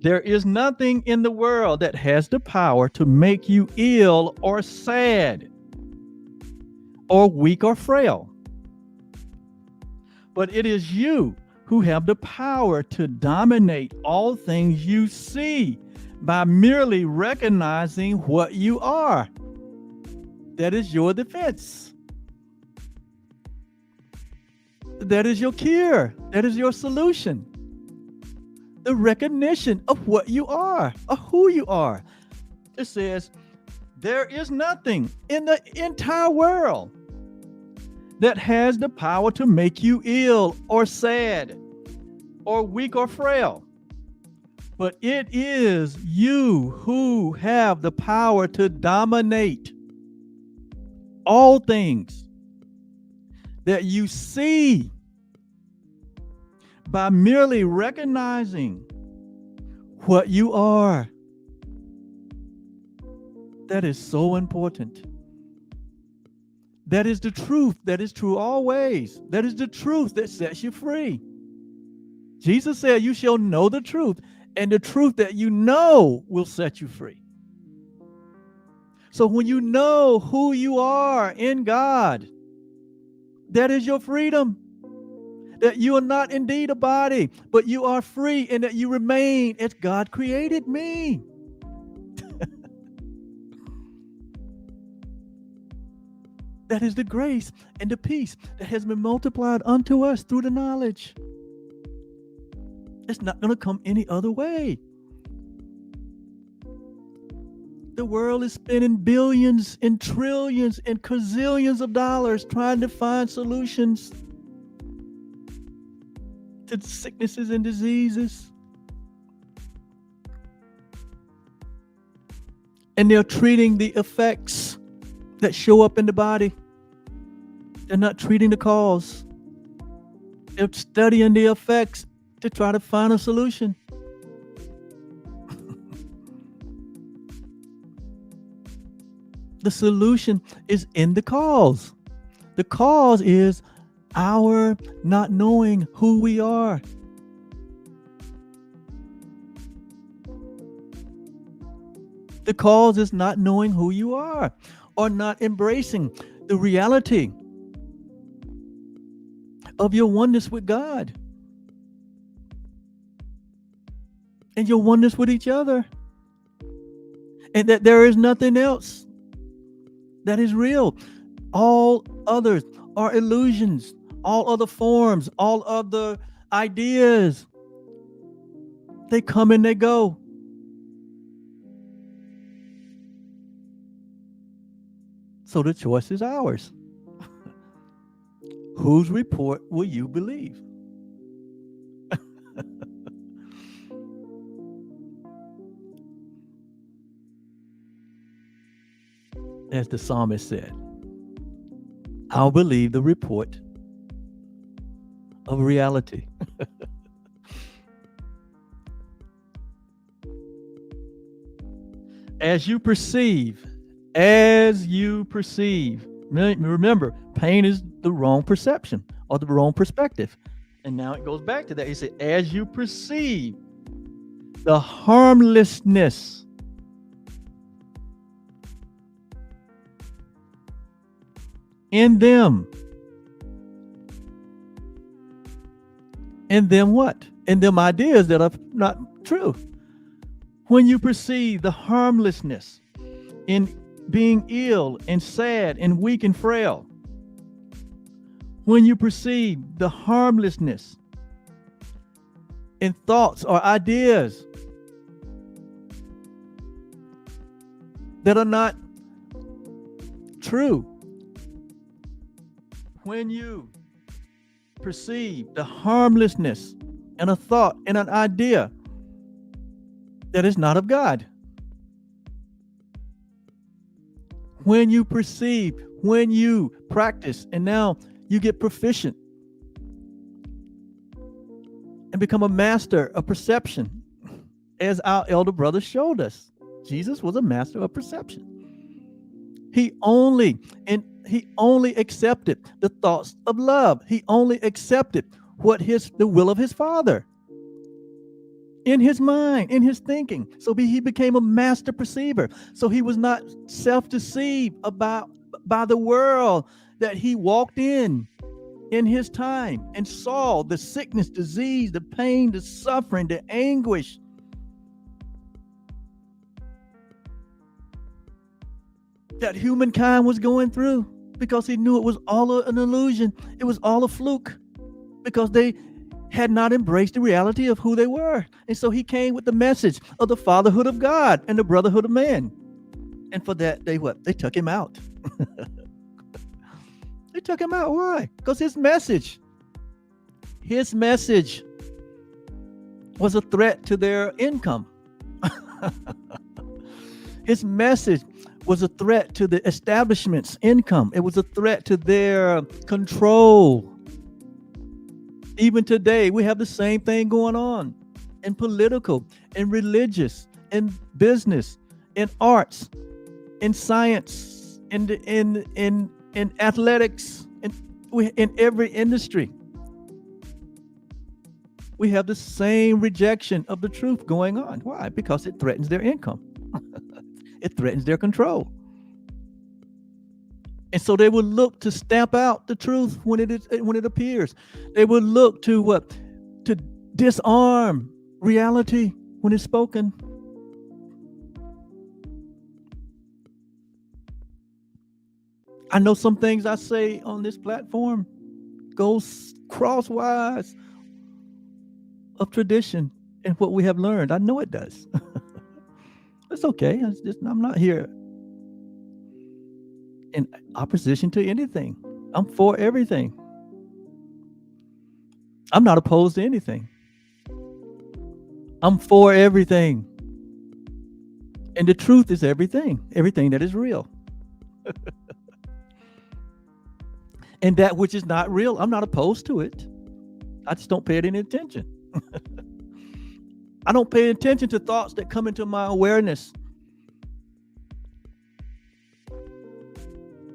There is nothing in the world that has the power to make you ill or sad or weak or frail. But it is you who have the power to dominate all things you see by merely recognizing what you are. That is your defense. That is your cure. That is your solution. The recognition of what you are, of who you are. It says, there is nothing in the entire world that has the power to make you ill or sad or weak or frail. But it is you who have the power to dominate all things that you see by merely recognizing what you are. That is so important. That is the truth. That is true always. That is the truth that sets you free. Jesus said, you shall know the truth, and the truth that you know will set you free. So when you know who you are in God, that is your freedom. That you are not indeed a body, but you are free, and that you remain as God created me. That is the grace and the peace that has been multiplied unto us through the knowledge. It's not going to come any other way. The world is spending billions and trillions and gazillions of dollars trying to find solutions to sicknesses and diseases. And they're treating the effects that show up in the body. They're not treating the cause. They're studying the effects to try to find a solution. The solution is in the cause. The cause is our not knowing who we are. The cause is not knowing who you are, or not embracing the reality of your oneness with God and your oneness with each other, and that there is nothing else that is real. All others are illusions. All other forms, all other ideas, they come and they go. So the choice is ours. Whose report will you believe? As the psalmist said, I'll believe the report of reality. As you perceive. Remember, pain is the wrong perception or the wrong perspective. And now it goes back to that. He said, as you perceive the harmlessness in them. In them what? In them ideas that are not true. When you perceive the harmlessness in being ill and sad and weak and frail, when you perceive the harmlessness and thoughts or ideas that are not true. When you perceive the harmlessness in a thought and an idea that is not of God, when you perceive, when you practice, and now you get proficient and become a master of perception, as our elder brother showed us. Jesus was a master of perception. He only accepted the thoughts of love. He only accepted the will of his Father in his mind, in his thinking. So he became a master perceiver. So he was not self-deceived by the world that he walked in his time and saw the sickness, disease, the pain, the suffering, the anguish. That humankind was going through, because he knew it was all an illusion. It was all a fluke, because they had not embraced the reality of who they were. And so he came with the message of the fatherhood of God and the brotherhood of man. And for that, they took him out. They took him out. Why? Because his message was a threat to their income. His message was a threat to the establishment's income. It was a threat to their control. Even today, we have the same thing going on in political, in religious, in business, in arts, in science, in athletics, in every industry. We have the same rejection of the truth going on. Why? Because it threatens their income. It threatens their control. And so they will look to stamp out the truth when it appears. They will look to disarm reality when it's spoken. I know some things I say on this platform goes crosswise of tradition and what we have learned. I know it does. It's okay. I'm not here in opposition to anything. I'm for everything. I'm not opposed to anything. I'm for everything. And the truth is everything that is real. And that which is not real, I'm not opposed to it. I just don't pay it any attention. I don't pay attention to thoughts that come into my awareness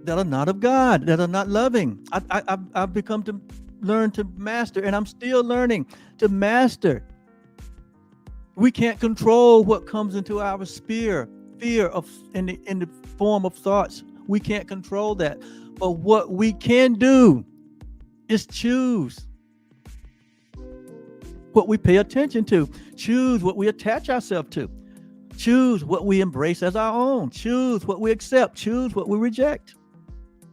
that are not of God, that are not loving. I've become to learn to master, and I'm still learning to master. We can't control what comes into our sphere of in the form of thoughts. We can't control that. But what we can do is choose what we pay attention to, choose what we attach ourselves to, choose what we embrace as our own, choose what we accept, choose what we reject.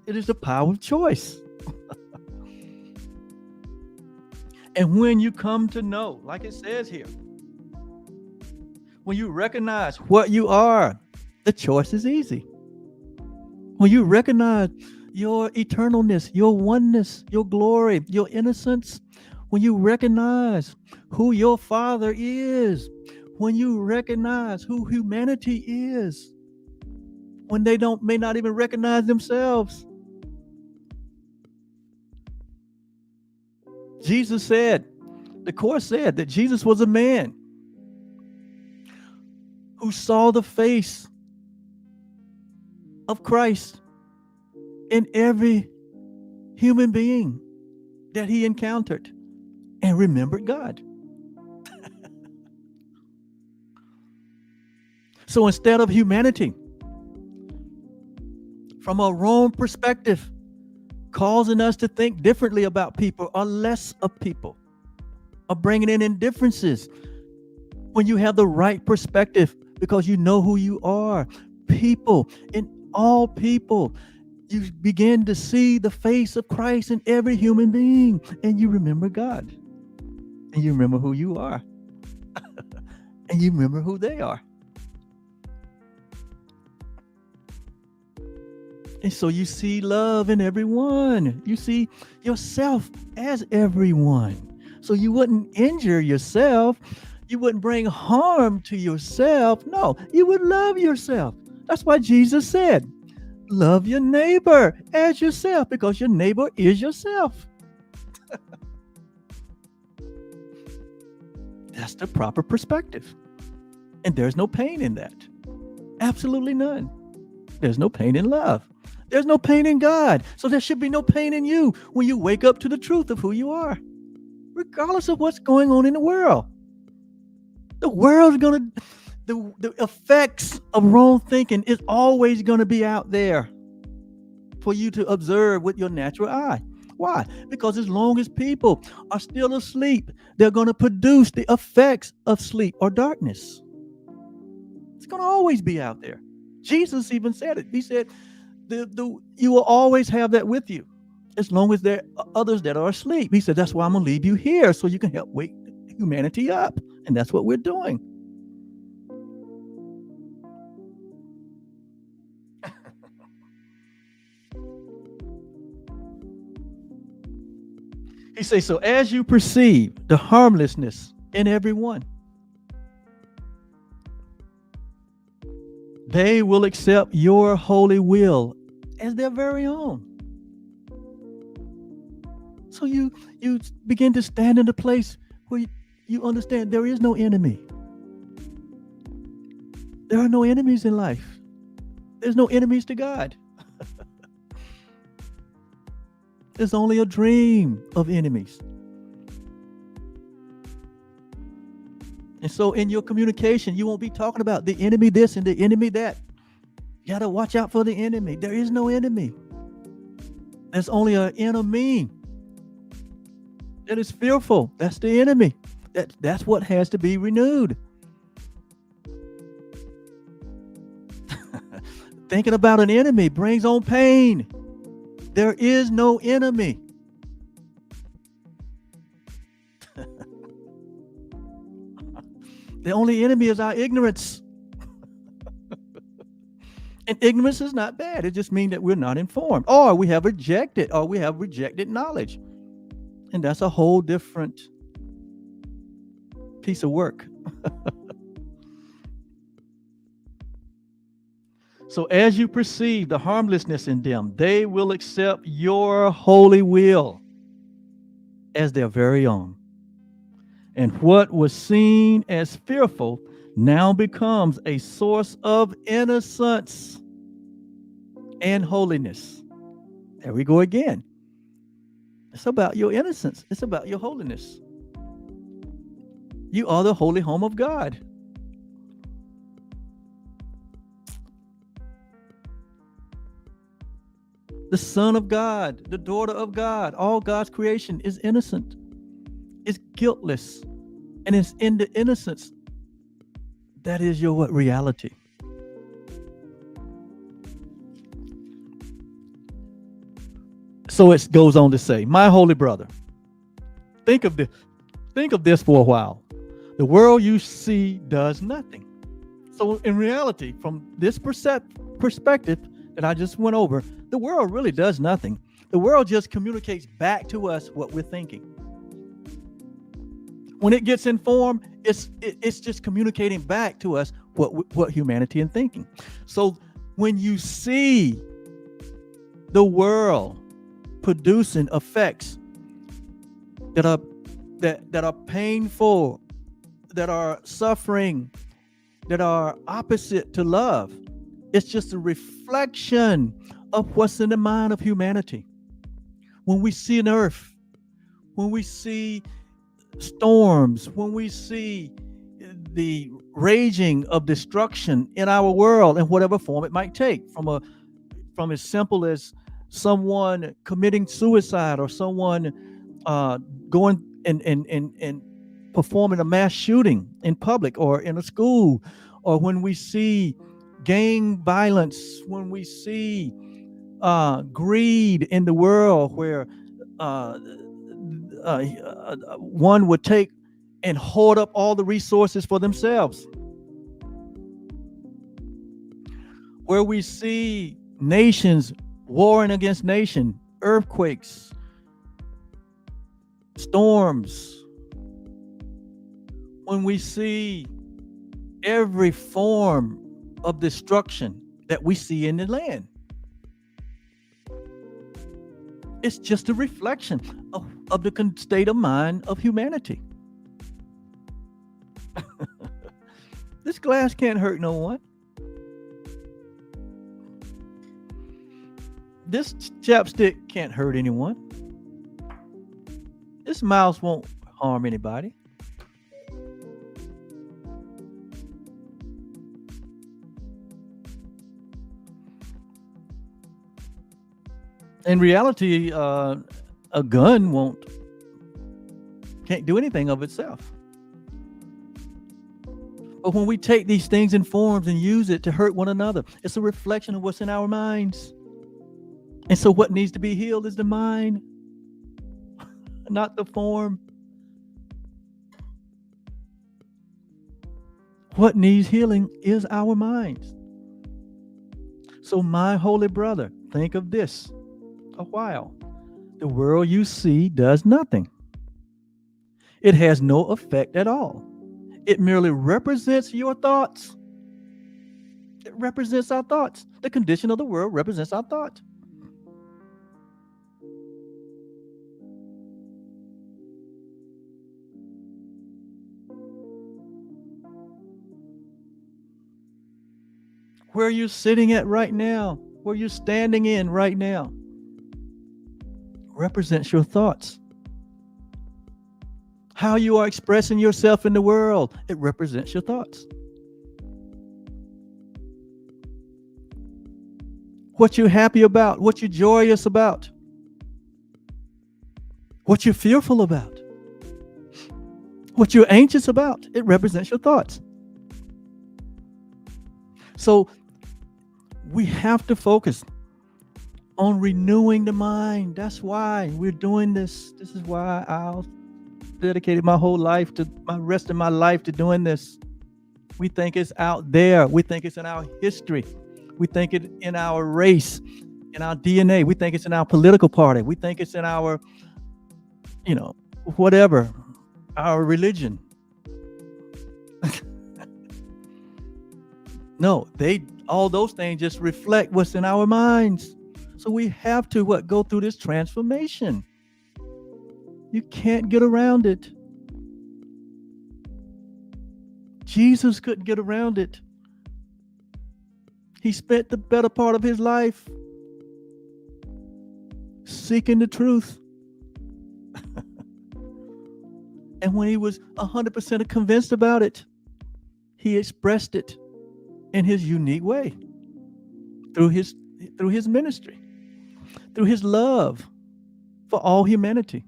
It is the power of choice. And when you come to know, like it says here, when you recognize what you are, the choice is easy. When you recognize your eternalness, your oneness, your glory, your innocence, when you recognize who your Father is, when you recognize who humanity is, when they may not even recognize themselves. The Course said that Jesus was a man who saw the face of Christ in every human being that he encountered and remembered God. So instead of humanity, from a wrong perspective, causing us to think differently about people or less of people, or bringing in indifferences, when you have the right perspective, because you know who you are, people, in all people, you begin to see the face of Christ in every human being, and you remember God. and you remember who you are, and you remember who they are. And so you see love in everyone. You see yourself as everyone. So you wouldn't injure yourself. You wouldn't bring harm to yourself. No, you would love yourself. That's why Jesus said, love your neighbor as yourself, because your neighbor is yourself. That's the proper perspective. And there's no pain in that. Absolutely none. There's no pain in love. There's no pain in God. So there should be no pain in you when you wake up to the truth of who you are, regardless of what's going on in the world. The world's going to, the effects of wrong thinking is always going to be out there for you to observe with your natural eye. Why? Because as long as people are still asleep, they're going to produce the effects of sleep or darkness. It's going to always be out there. Jesus even said it. He said, you will always have that with you as long as there are others that are asleep. He said, that's why I'm going to leave you here so you can help wake humanity up. And that's what we're doing. He says, so as you perceive the harmlessness in everyone, they will accept your holy will as their very own. So you begin to stand in a place where you understand there is no enemy. There are no enemies in life. There's no enemies to God. There's only a dream of enemies. And so in your communication, you won't be talking about the enemy this and the enemy that. You got to watch out for the enemy. There is no enemy. There's only an enemy that is fearful. That's the enemy. That's what has to be renewed. Thinking about an enemy brings on pain. There is no enemy. The only enemy is our ignorance. And ignorance is not bad. It just means that we're not informed, or we have rejected knowledge. And that's a whole different piece of work. So as you perceive the harmlessness in them, they will accept your holy will as their very own. And what was seen as fearful now becomes a source of innocence and holiness. There we go again. It's about your innocence. It's about your holiness. You are the holy home of God. The Son of God, the daughter of God, all God's creation is innocent. It's guiltless. And it's in the innocence that is your reality. So it goes on to say, my holy brother, think of this for a while. The world you see does nothing. So in reality, from this perspective that I just went over, the world really does nothing. The world just communicates back to us what we're thinking. When it gets informed, it's just communicating back to us what humanity is thinking. So when you see the world producing effects that are painful, that are suffering, that are opposite to love, it's just a reflection of what's in the mind of humanity. When we see an earth, when we see storms, when we see the raging of destruction in our world in whatever form it might take, from as simple as someone committing suicide, or someone going and performing a mass shooting in public or in a school, or when we see gang violence, when we see greed in the world, where one would take and hoard up all the resources for themselves. Where we see nations warring against nation, earthquakes, storms, when we see every form of destruction that we see in the land, it's just a reflection of the state of mind of humanity. This glass can't hurt no one. This chapstick can't hurt anyone. This mouse won't harm anybody. In reality, a gun can't do anything of itself. But when we take these things in forms and use it to hurt one another, it's a reflection of what's in our minds. And so what needs to be healed is the mind, not the form. What needs healing is our minds. So my holy brother, think of this a while. The world you see does nothing. It has no effect at all. It merely represents your thoughts. It represents our thoughts. The condition of the world represents our thoughts. Where you're sitting at right now, where you're standing in right now, represents your thoughts. How you are expressing yourself in the world, it represents your thoughts. What you're happy about, what you're joyous about, what you're fearful about, what you're anxious about, it represents your thoughts. So we have to focus on renewing the mind. That's why we're doing this. This is why I've dedicated my whole life to my rest of my life to doing this. We think it's out there. We think it's in our history. We think it in our race, in our DNA. We think it's in our political party. We think it's in our, whatever, our religion. No, all those things just reflect what's in our minds. So we have to go through this transformation. You can't get around it. Jesus couldn't get around it. He spent the better part of his life seeking the truth. And when he was 100% convinced about it, he expressed it in his unique way through his ministry, through his love for all humanity.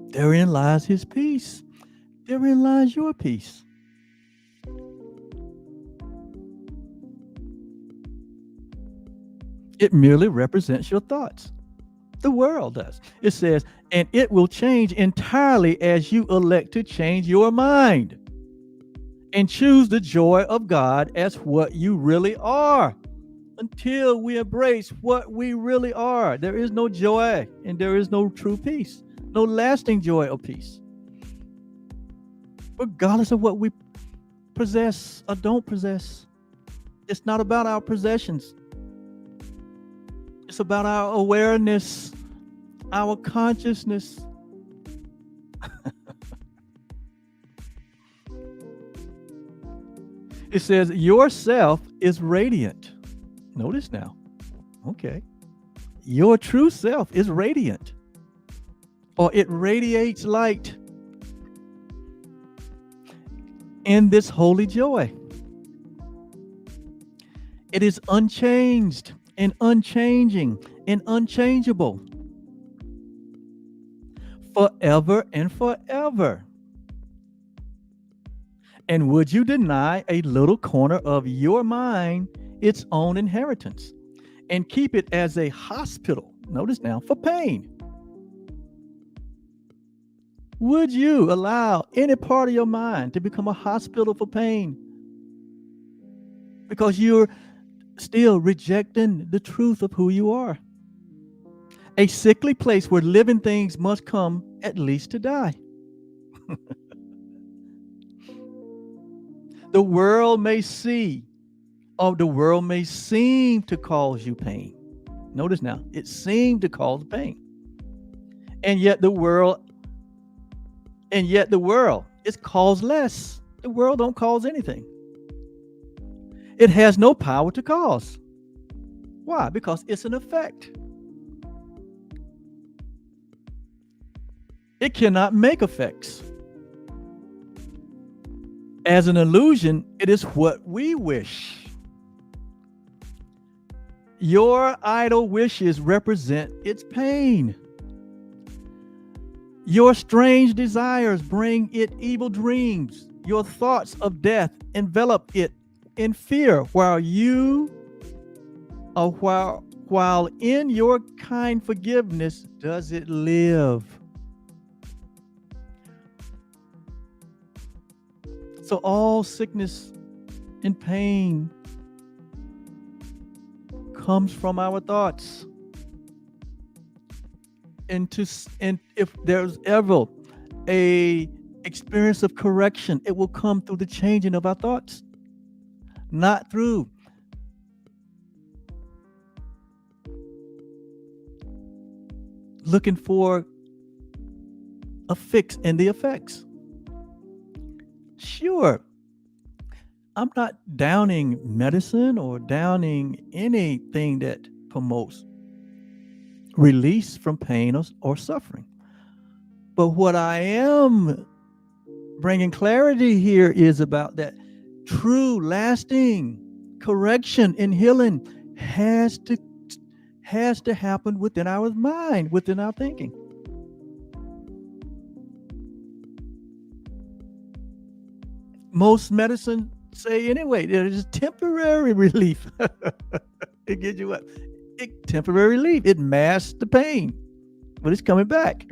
Therein lies his peace. Therein lies your peace. It merely represents your thoughts. The world does. It says, and it will change entirely as you elect to change your mind and choose the joy of God as what you really are. Until we embrace what we really are, there is no joy and there is no true peace, no lasting joy or peace. Regardless of what we possess or don't possess, it's not about our possessions. It's about our awareness, our consciousness. It says, yourself is radiant. Notice now. Okay. Your true self is radiant, or it radiates light in this holy joy. It is unchanged and unchanging and unchangeable forever and forever. And would you deny a little corner of your mind its own inheritance? and keep it as a hospital, notice now, for pain? Would you allow any part of your mind to become a hospital for pain? Because you're still rejecting the truth of who you are. A sickly place where living things must come at least to die. The world may see, or the world may seem to cause you pain. Notice now, it seemed to cause pain. And yet the world is causeless. The world don't cause anything. It has no power to cause. Why? Because it's an effect. It cannot make effects. As an illusion, it is what we wish. Your idle wishes represent its pain. Your strange desires bring it evil dreams. Your thoughts of death envelop it in fear, while in your kind forgiveness does it live. So all sickness and pain comes from our thoughts. And if there's ever a experience of correction, it will come through the changing of our thoughts, not through looking for a fix in the effects. Sure, I'm not downing medicine or downing anything that promotes release from pain or suffering. But what I am bringing clarity here is about that true, lasting correction and healing has to happen within our mind, within our thinking. Most medicine say anyway, there is temporary relief. It gives you what? Temporary relief. It masks the pain, but it's coming back.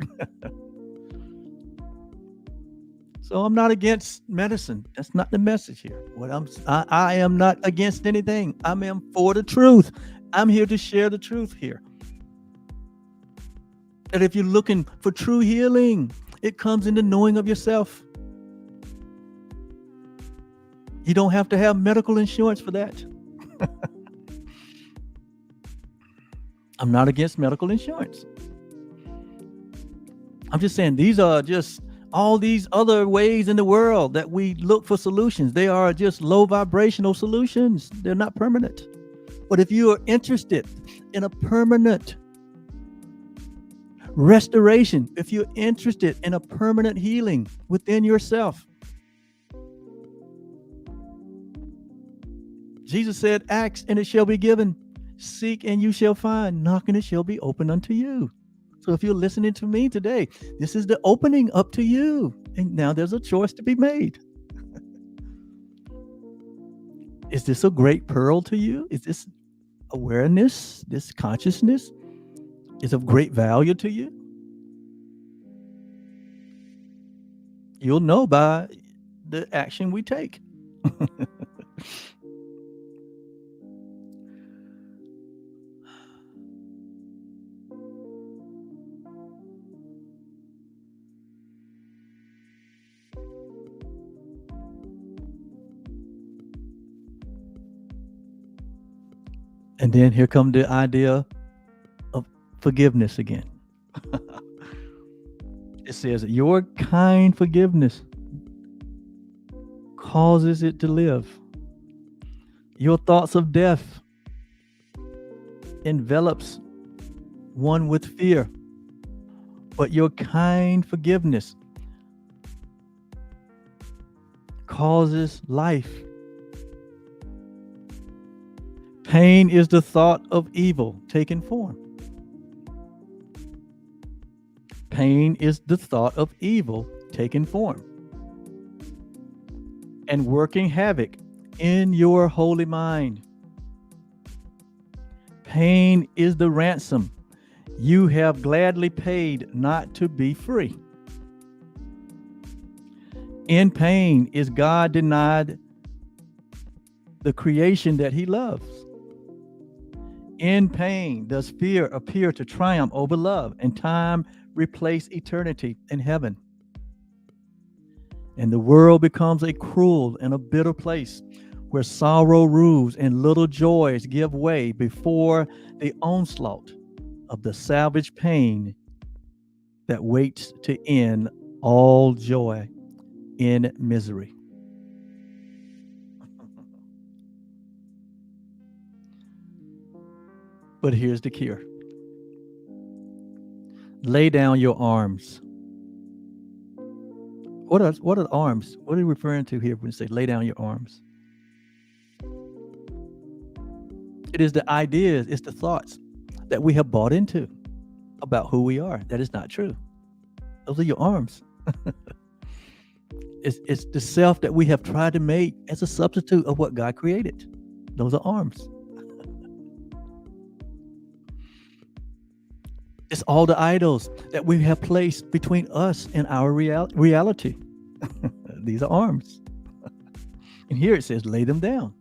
So I'm not against medicine. That's not the message here. I am not against anything. I am for the truth. I'm here to share the truth here. That if you're looking for true healing, it comes in the knowing of yourself. You don't have to have medical insurance for that. I'm not against medical insurance. I'm just saying these are just all these other ways in the world that we look for solutions. They are just low vibrational solutions. They're not permanent. But if you are interested in a permanent restoration, if you're interested in a permanent healing within yourself, Jesus said, ask and it shall be given. Seek and you shall find. Knock and it shall be opened unto you. So if you're listening to me today, this is the opening up to you. And now there's a choice to be made. Is this a great pearl to you? Is this awareness, this consciousness is of great value to you? You'll know by the action we take. And then here comes the idea of forgiveness again. It says, your kind forgiveness causes it to live. Your thoughts of death envelops one with fear. But your kind forgiveness causes life. Pain is the thought of evil taking form. Pain is the thought of evil taking form and working havoc in your holy mind. Pain is the ransom you have gladly paid not to be free. In pain is God denied the creation that he loves. In pain does fear appear to triumph over love, and time replace eternity in heaven. And the world becomes a cruel and a bitter place where sorrow rules and little joys give way before the onslaught of the savage pain that waits to end all joy in misery. But here's the cure. Lay down your arms. What are arms? What are you referring to here when you say lay down your arms? It is the ideas, it's the thoughts that we have bought into about who we are. That is not true. Those are your arms. It's the self that we have tried to make as a substitute of what God created. Those are arms. It's all the idols that we have placed between us and our reality. These are arms. And here it says, lay them down.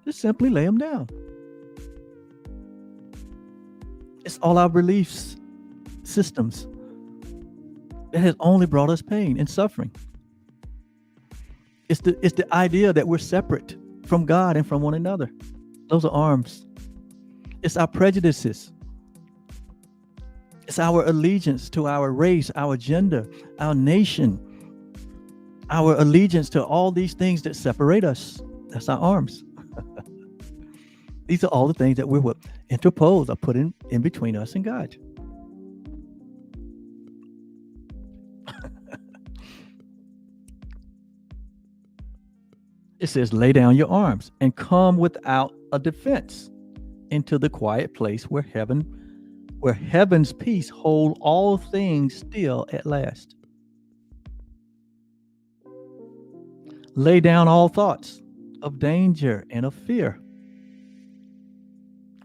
Just simply lay them down. It's all our beliefs systems that has only brought us pain and suffering. It's the idea that we're separate from God and from one another. Those are arms. It's our prejudices. It's our allegiance to our race, our gender, our nation, our allegiance to all these things that separate us. That's our arms. These are all the things that we're interposed or put in between us and God. It says, lay down your arms and come without a defense into the quiet place where heaven's peace hold all things still at last. Lay down all thoughts of danger and of fear.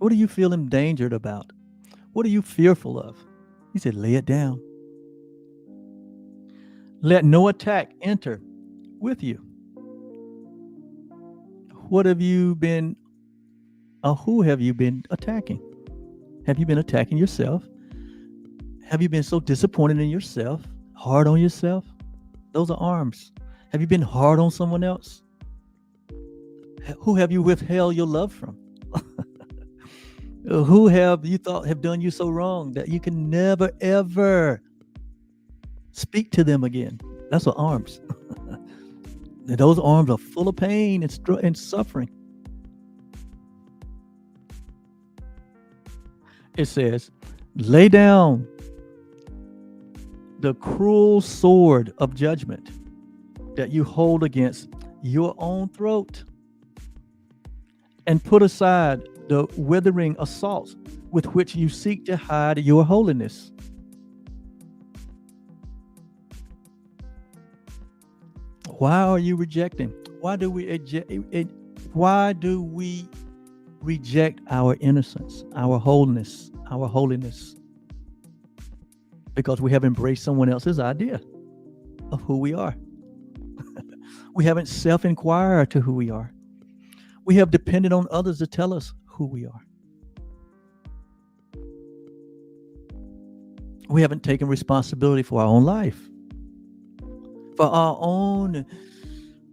What are you feeling endangered about? What are you fearful of? He said, lay it down. Let no attack enter with you. What have you been, or who have you been attacking? Have you been attacking yourself? Have you been so disappointed in yourself, hard on yourself? Those are arms. Have you been hard on someone else? Who have you withheld your love from? Who have you thought have done you so wrong that you can never, ever speak to them again? That's what arms. Those arms are full of pain and suffering. It says, lay down the cruel sword of judgment that you hold against your own throat, and put aside the withering assaults with which you seek to hide your holiness. Why are you rejecting? Why do we reject our innocence, our wholeness, our holiness? Because we have embraced someone else's idea of who we are. We haven't self-inquired to who we are. We have depended on others to tell us who we are. We haven't taken responsibility for our own life, for our own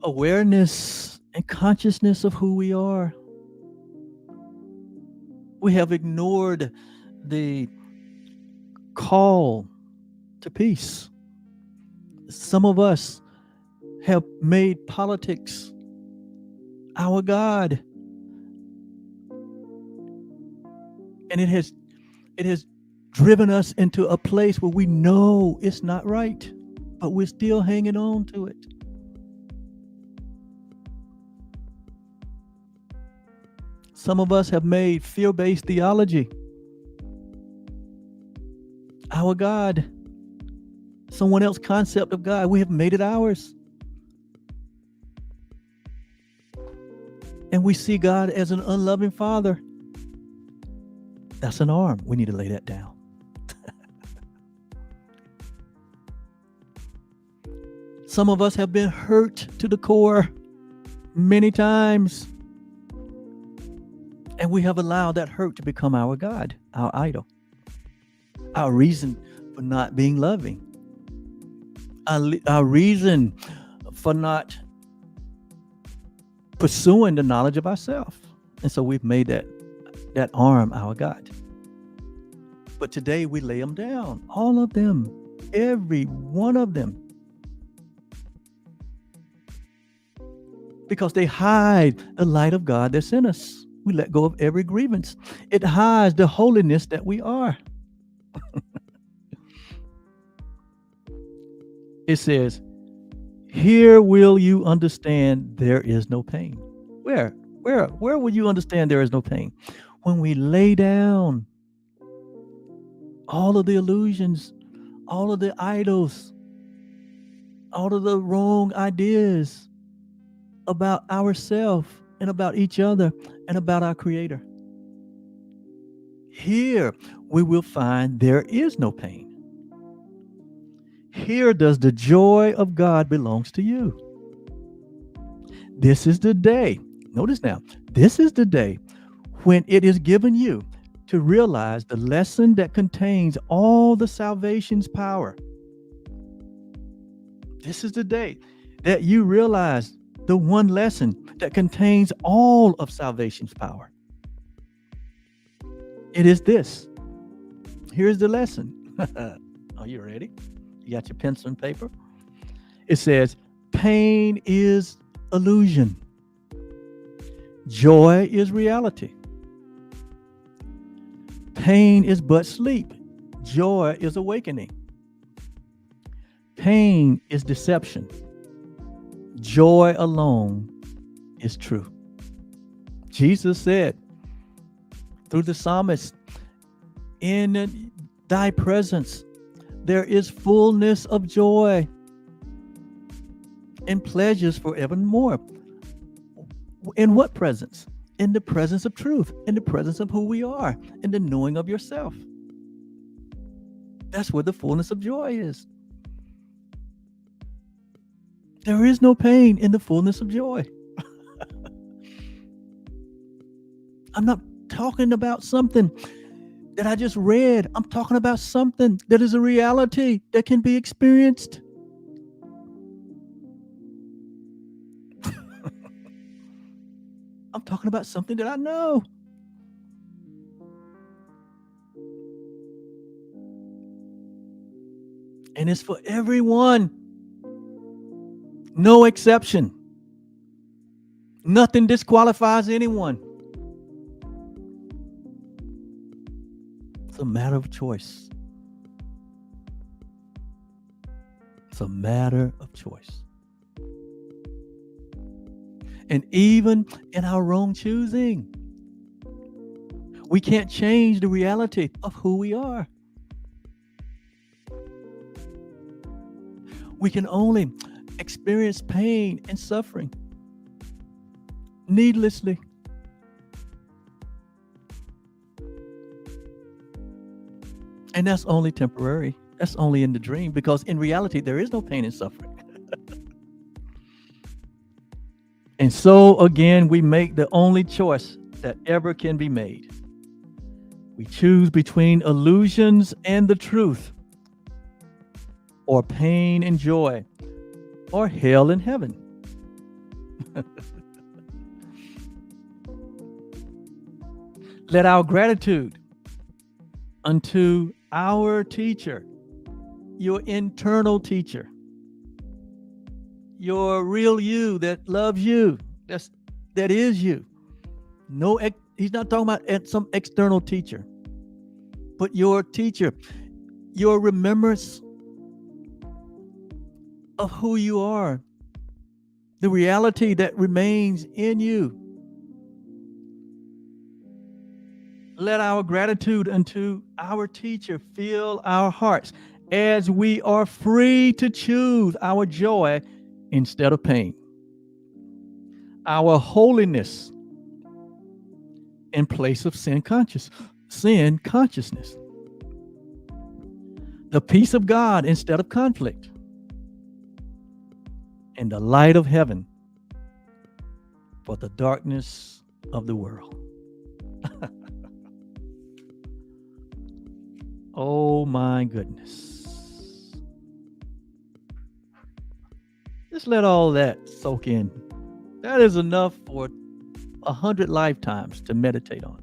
awareness and consciousness of who we are. We have ignored the call to peace. Some of us have made politics our God. And it has driven us into a place where we know it's not right, but we're still hanging on to it. Some of us have made fear-based theology our God. Someone else's concept of God, we have made it ours. And we see God as an unloving father That's an arm. We need to lay that down. Some of us have been hurt to the core many times, and we have allowed that hurt to become our God, our idol, our reason for not being loving, our reason for not pursuing the knowledge of ourselves. And so we've made that arm our God. But today we lay them down, all of them, every one of them, because they hide the light of God that's in us. We let go of every grievance. It hides the holiness that we are. It says, here will you understand there is no pain. Where will you understand there is no pain? When we lay down all of the illusions, all of the idols, all of the wrong ideas about ourselves and about each other and about our Creator. Here we will find there is no pain. Here does the joy of God belongs to you. This is the day. Notice now, this is the day when it is given you to realize the lesson that contains all the salvation's power. This is the day that you realize the one lesson that contains all of salvation's power. It is this. Here's the lesson. Are you ready? You got your pencil and paper? It says, pain is illusion. Joy is reality. Pain is but sleep. Joy is awakening. Pain is deception. Joy alone is true. Jesus said through the psalmist, in thy presence there is fullness of joy and pleasures forevermore. In what presence? In the presence of truth, in the presence of who we are, in the knowing of yourself. That's where the fullness of joy is. There is no pain in the fullness of joy. I'm not talking about something that I just read. I'm talking about something that is a reality that can be experienced. I'm talking about something that I know. And it's for everyone. No exception. Nothing disqualifies anyone. It's a matter of choice. It's a matter of choice. And even in our own choosing, we can't change the reality of who we are. We can only experience pain and suffering needlessly. And that's only temporary. That's only in the dream, because in reality, there is no pain and suffering. And so again, we make the only choice that ever can be made. We choose between illusions and the truth, or pain and joy, or hell and heaven. Let our gratitude unto our teacher, your internal teacher, your real you that loves you, that is you. No, he's not talking about some external teacher, but your teacher, your remembrance of who you are, the reality that remains in you. Let our gratitude unto our teacher fill our hearts as we are free to choose our joy instead of pain, our holiness in place of sin conscious. sin consciousness, the peace of God instead of conflict, and the light of heaven for the darkness of the world. Oh my goodness. Just let all that soak in. That is enough for 100 lifetimes to meditate on.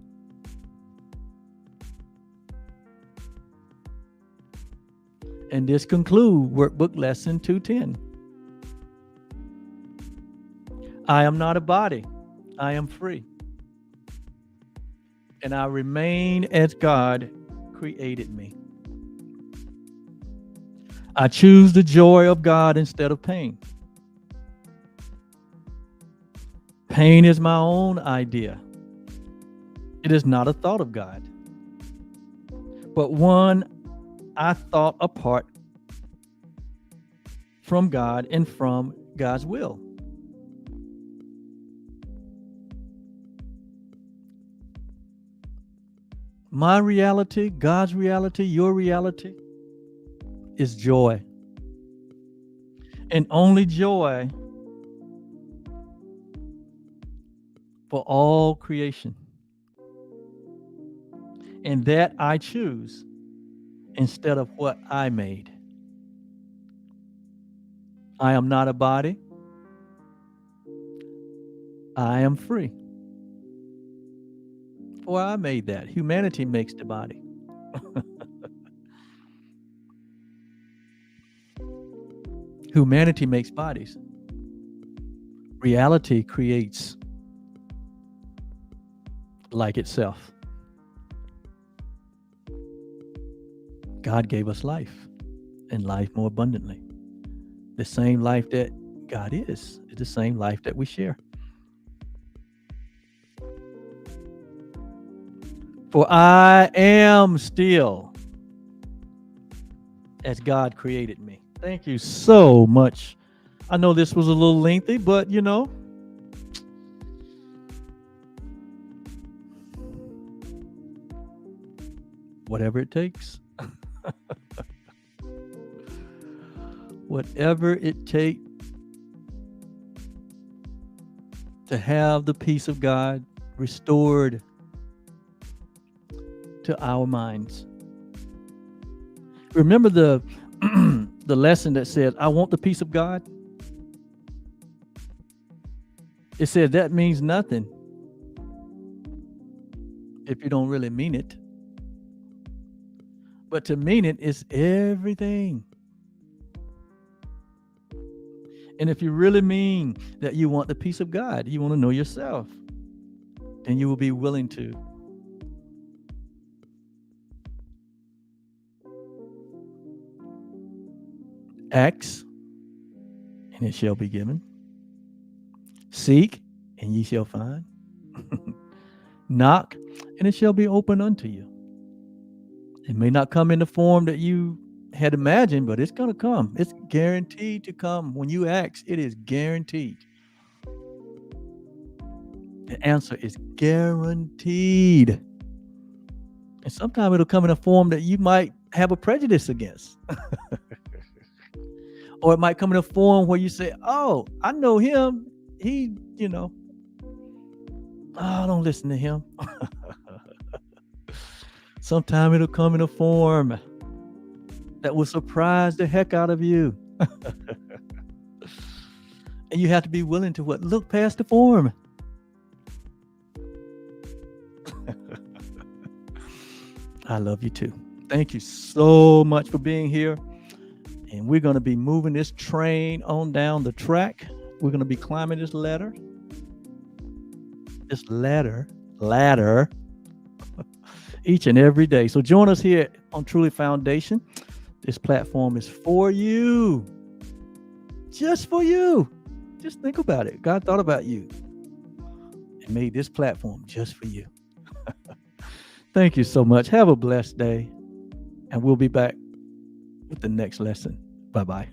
And this concludes Workbook Lesson 210. I am not a body. I am free. And I remain as God created me. I choose the joy of God instead of pain. Pain is my own idea. It is not a thought of God, but one I thought apart from God and from God's will. My reality, God's reality, your reality is joy. And only joy for all creation. And that I choose instead of what I made. I am not a body. I am free. For I made that. Humanity makes the body. Humanity makes bodies. Reality creates like itself. God gave us life and life more abundantly. The same life that God is the same life that we share. For I am still as God created me. Thank you so much. I know this was a little lengthy, but whatever it takes. Whatever it takes to have the peace of God restored to our minds. Remember the the lesson that said, I want the peace of God? It said that means nothing if you don't really mean it. But to mean it is everything. And if you really mean that you want the peace of God, you want to know yourself, then you will be willing to ask, and it shall be given. Seek, and ye shall find. Knock, and it shall be opened unto you. It may not come in the form that you had imagined, but it's going to come. It's guaranteed to come. When you ask, it is guaranteed. The answer is guaranteed. And sometimes it'll come in a form that you might have a prejudice against. Or it might come in a form where you say, oh, I know him. He, oh, don't listen to him. Sometimes it'll come in a form that will surprise the heck out of you. And you have to be willing to what? Look past the form. I love you too. Thank you so much for being here. And we're going to be moving this train on down the track. We're going to be climbing this ladder. Each and every day. So join us here on Truly Foundation. This platform is for you. Just for you. Just think about it. God thought about you and made this platform just for you. Thank you so much. Have a blessed day. And we'll be back with the next lesson. Bye-bye.